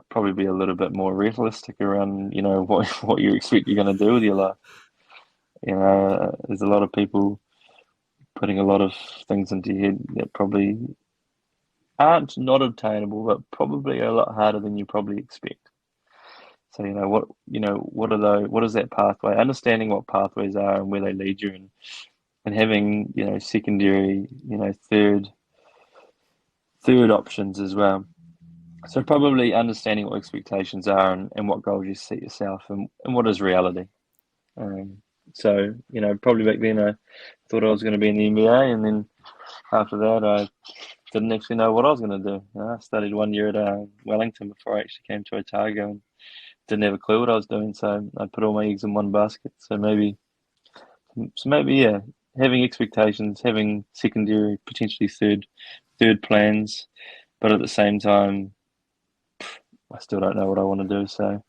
Probably be a little bit more realistic around, what you expect you're going to do with your life. There's a lot of people putting a lot of things into your head that probably aren't not obtainable, but probably a lot harder than you probably expect. So what is that pathway? Understanding what pathways are and where they lead you, and having secondary, third options as well. So probably understanding what expectations are, and what goals you set yourself, and what is reality. So probably back then I thought I was going to be in the NBA, and then after that I didn't actually know what I was going to do. I studied 1 year at Wellington before I actually came to Otago, and didn't have a clue what I was doing. So I put all my eggs in one basket. So maybe yeah, having expectations, having secondary, potentially third plans, but at the same time, I still don't know what I want to do. So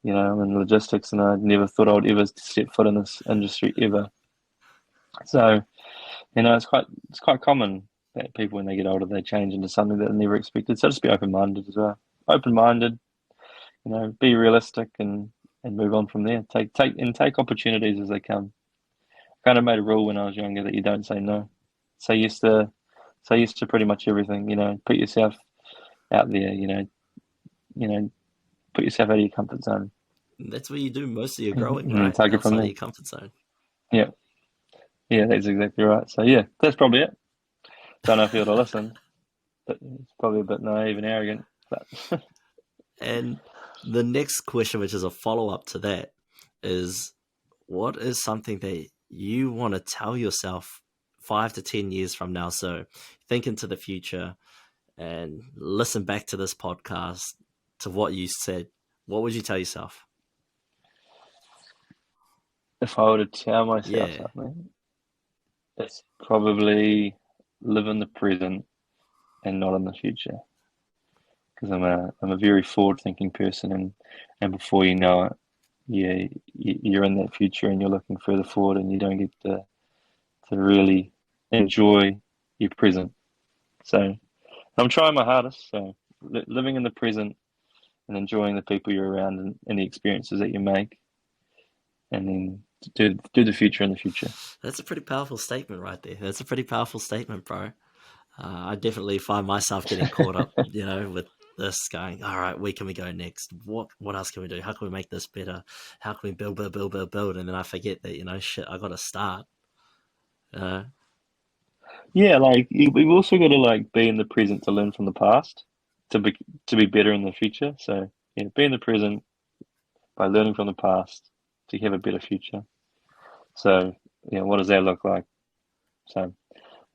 I'm in logistics, and I never thought I would ever step foot in this industry ever. So it's quite common that people, when they get older, they change into something that they never expected. So just be open-minded as well. Open-minded, be realistic, and move on from there. Take opportunities as they come. kind of made a rule when I was younger that you don't say no. Say yes to say yes to pretty much everything. Put yourself out there. You know, put yourself out of your comfort zone. That's where you do most of your growing, And right? take it from Outside of there. your comfort zone. Yeah, yeah, that's exactly right. So yeah, that's probably it. Don't know if you'll listen, but it's probably a bit naive and arrogant. But And the next question, which is a follow-up to that, is what is something that you want to tell yourself 5 to 10 years from now? So think into the future and listen back to this podcast, to what you said. What would you tell yourself? if I were to tell myself Yeah, something, it's probably live in the present and not in the future. Because I'm a very forward-thinking person, and before you know it, yeah, you're in that future and you're looking further forward, and you don't get to really enjoy your present. So I'm trying my hardest. So living in the present and enjoying the people you're around, and the experiences that you make, and then do the future in the future. that's a pretty powerful statement right there. That's a pretty powerful statement, bro. I definitely find myself getting caught up, with this going, all right, where can we go next? What else can we do? How can we make this better? How can we build? And then I forget that, shit, I got to start. Yeah, like we've also got to like be in the present to learn from the past, to be better in the future. So yeah, be in the present by learning from the past to have a better future. So what does that look like? So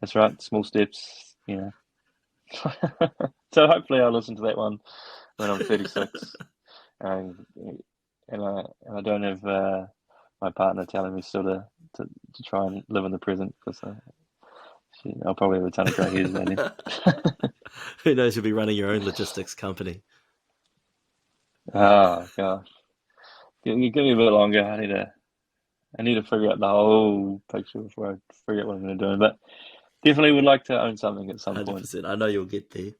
that's right, small steps. So hopefully I'll listen to that one when I'm 36, and I don't have my partner telling me still to try and live in the present, because I'll probably have a ton of grey hairs by then. Who knows? You'll be running your own logistics company. Oh gosh, give me a bit longer. I need to figure out the whole picture before I figure out what I'm going to do. But definitely would like to own something at some point. 100%. I know you'll get there.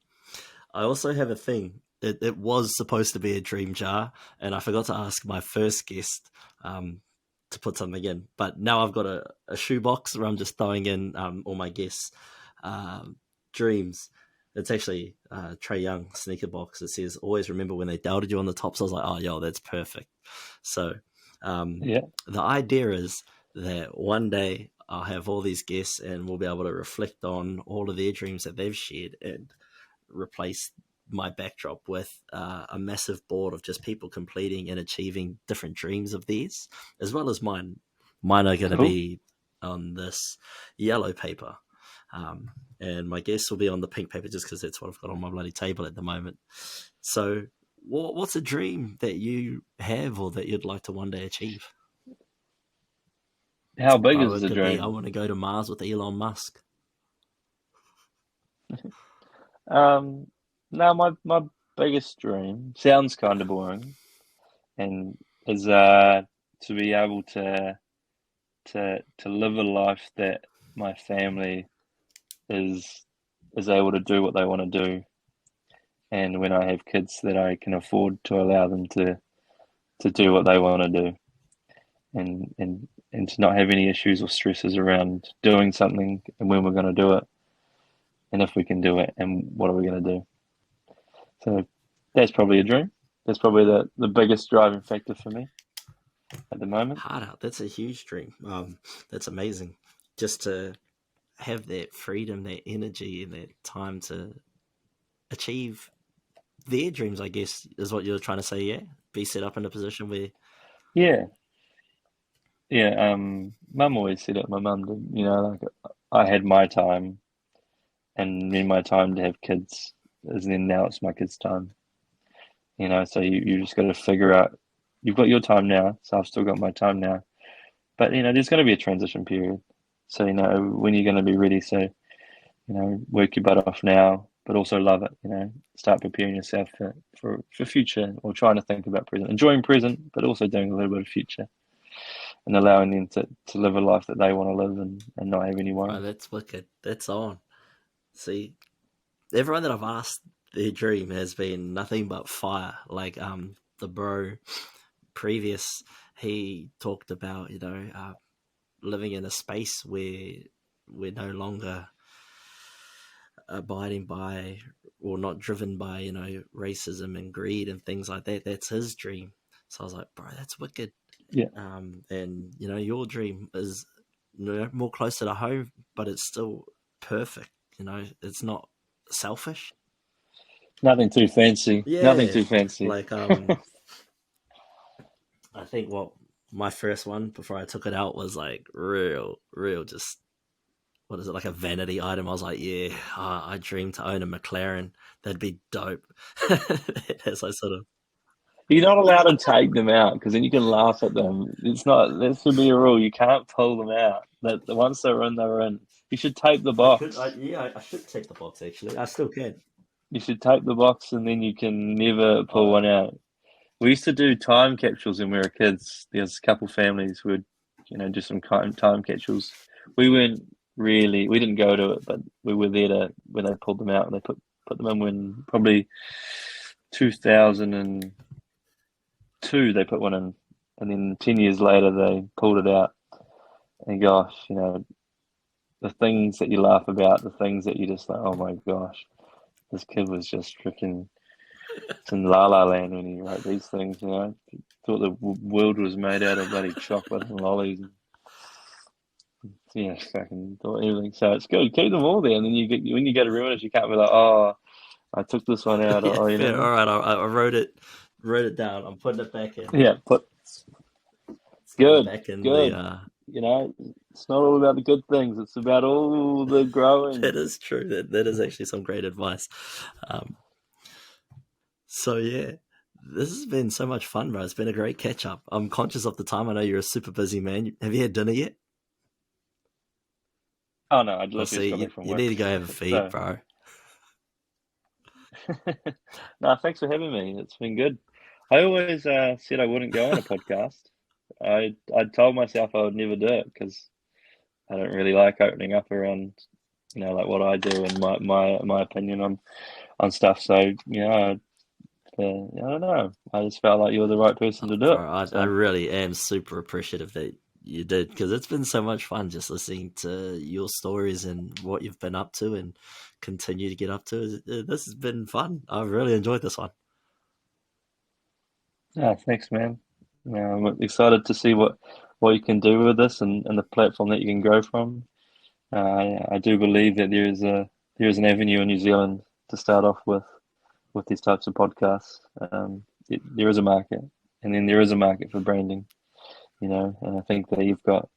I also have a thing. It was supposed to be a dream jar, and I forgot to ask my first guest to put something in. But now I've got a shoebox where I'm just throwing in all my guests' dreams. It's actually Trey Young sneaker box. It says, always remember when they doubted you on the top. So I was like, oh, yo, that's perfect. So Yeah. the idea is that one day I'll have all these guests and we'll be able to reflect on all of their dreams that they've shared and replace my backdrop with a massive board of just people completing and achieving different dreams of theirs, as well as mine. Mine are going to Cool. be on this yellow paper. And my guests will be on the pink paper just because that's what I've got on my bloody table at the moment. So what's a dream that you have or that you'd like to one day achieve? How big Oh, is it the could be, I dream? want to go to Mars with Elon Musk. Now my biggest dream sounds kind of boring, and is to be able to live a life that my family is able to do what they want to do, and when I have kids, that I can afford to allow them to do what they want to do, and to not have any issues or stresses around doing something and when we're going to do it, and if we can do it, and what are we going to do. So that's probably a dream. That's probably the biggest driving factor for me at the moment. Hard out. That's a huge dream. That's amazing. Just to have that freedom, that energy, and that time to achieve their dreams, I guess, is what you're trying to say, yeah? Be set up in a position where... Yeah, yeah. Mum always said it. My mum did. Like I had my time, and then my time to have kids is then now it's my kids' time. So you just got to figure out. You've got your time now, so I've still got my time now. But there's going to be a transition period. So when you're going to be ready. So work your butt off now, but also love it. Start preparing yourself for future, or trying to think about present, enjoying present, but also doing a little bit of future, and allowing them to live a life that they want to live, and not have any Oh, worries. that's wicked. That's on. See, everyone that I've asked their dream has been nothing but fire. Like the bro previous, he talked about, living in a space where we're no longer abiding by or not driven by, racism and greed and things like that. That's his dream. So I was like, bro, that's wicked. Yeah. And your dream is more closer to home, but it's still perfect. It's not selfish. Nothing too fancy. Yeah, Nothing too fancy. like I think what my first one before I took it out was like real just, what is it, like a vanity item. I was like, yeah, I dream to own a McLaren. That'd be dope. As I sort of, You're not allowed to take them out because then you can laugh at them. It's not. There should be a rule. You can't pull them out. That once they're in, they're in. You should tape the box. I should take the box actually. I still can. You should tape the box, and then you can never pull one out. We used to do time capsules when we were kids. There's a couple families who would, do some time capsules. We didn't go to it, but we were there when they pulled them out. And they put them in when probably 2002 they put one in, and then 10 years later they pulled it out. And gosh, the things that you laugh about, the things that you just like, oh my gosh, this kid was just freaking in La La Land when he wrote these things. Thought the world was made out of bloody chocolate and lollies. Yeah, fucking thought everything. So it's good. Keep them all there, and then when you go to ruin it, you can't be like, oh, I took this one out. Yeah, all right, I wrote it down. I'm putting it back in. Yeah, good. Back in good. It's not all about the good things. It's about all the growing. That is true. That is actually some great advice. So yeah, this has been so much fun, bro. It's been a great catch up. I'm conscious of the time. I know you're a super busy man. Have you had dinner yet? Oh no, I'd love to. You need to go have a feed, bro. No, thanks for having me. It's been good. I always said I wouldn't go on a podcast. I told myself I would never do it because I don't really like opening up around, like what I do and my opinion on stuff. So I don't know. I just felt like you were the right person to do it. I really am super appreciative that you did, because it's been so much fun just listening to your stories and what you've been up to and continue to get up to. This has been fun. I've really enjoyed this one. Yeah, thanks, man. I'm excited to see what you can do with this and the platform that you can grow from. I do believe that there is an avenue in New Zealand to start off with these types of podcasts. There is a market, and then there is a market for branding. And I think that you've got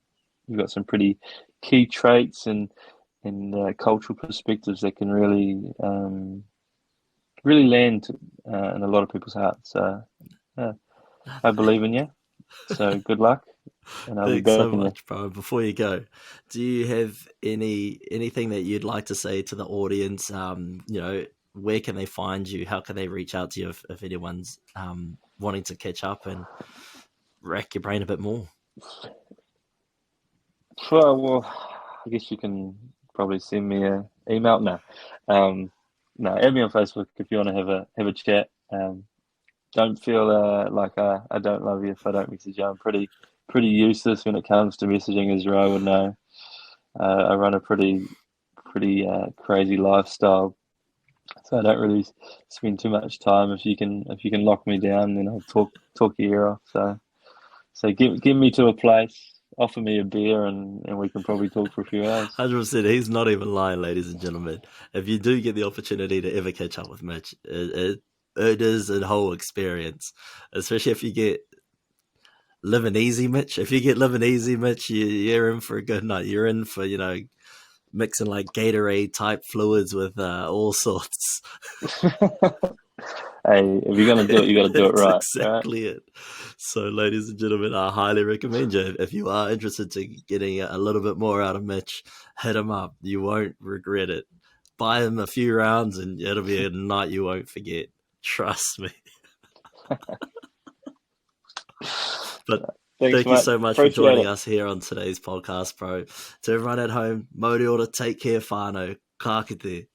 some pretty key traits and cultural perspectives that can really land in a lot of people's hearts. I believe in you. So good luck. And I'll Thanks so much, bro. Before you go, do you have anything that you'd like to say to the audience? Where can they find you? How can they reach out to you if anyone's wanting to catch up and rack your brain a bit more? Well, I guess you can probably send me an email. No, add me on Facebook if you want to have a chat. Don't feel like I don't love you if I don't message you. I'm pretty useless when it comes to messaging, as I would know. I run a pretty crazy lifestyle, so I don't really spend too much time. If you can lock me down, then I'll talk your ear off. So give me to a place, offer me a beer, and we can probably talk for a few hours. 100%. He's not even lying, ladies and gentlemen. If you do get the opportunity to ever catch up with Mitch, it is a whole experience, especially if you get living easy, Mitch. If you get living easy, Mitch, you're in for a good night. You're in for, mixing like Gatorade type fluids with all sorts. Hey, if you're going to do it, you got to do it right. Exactly right? It. So, ladies and gentlemen, I highly recommend you. If you are interested in getting a little bit more out of Mitch, hit him up. You won't regret it. Buy him a few rounds and it'll be a night you won't forget. Trust me. But thank you so much for joining us here on today's podcast, bro. To everyone at home, Mori ora, take care, whānau. Ka kite.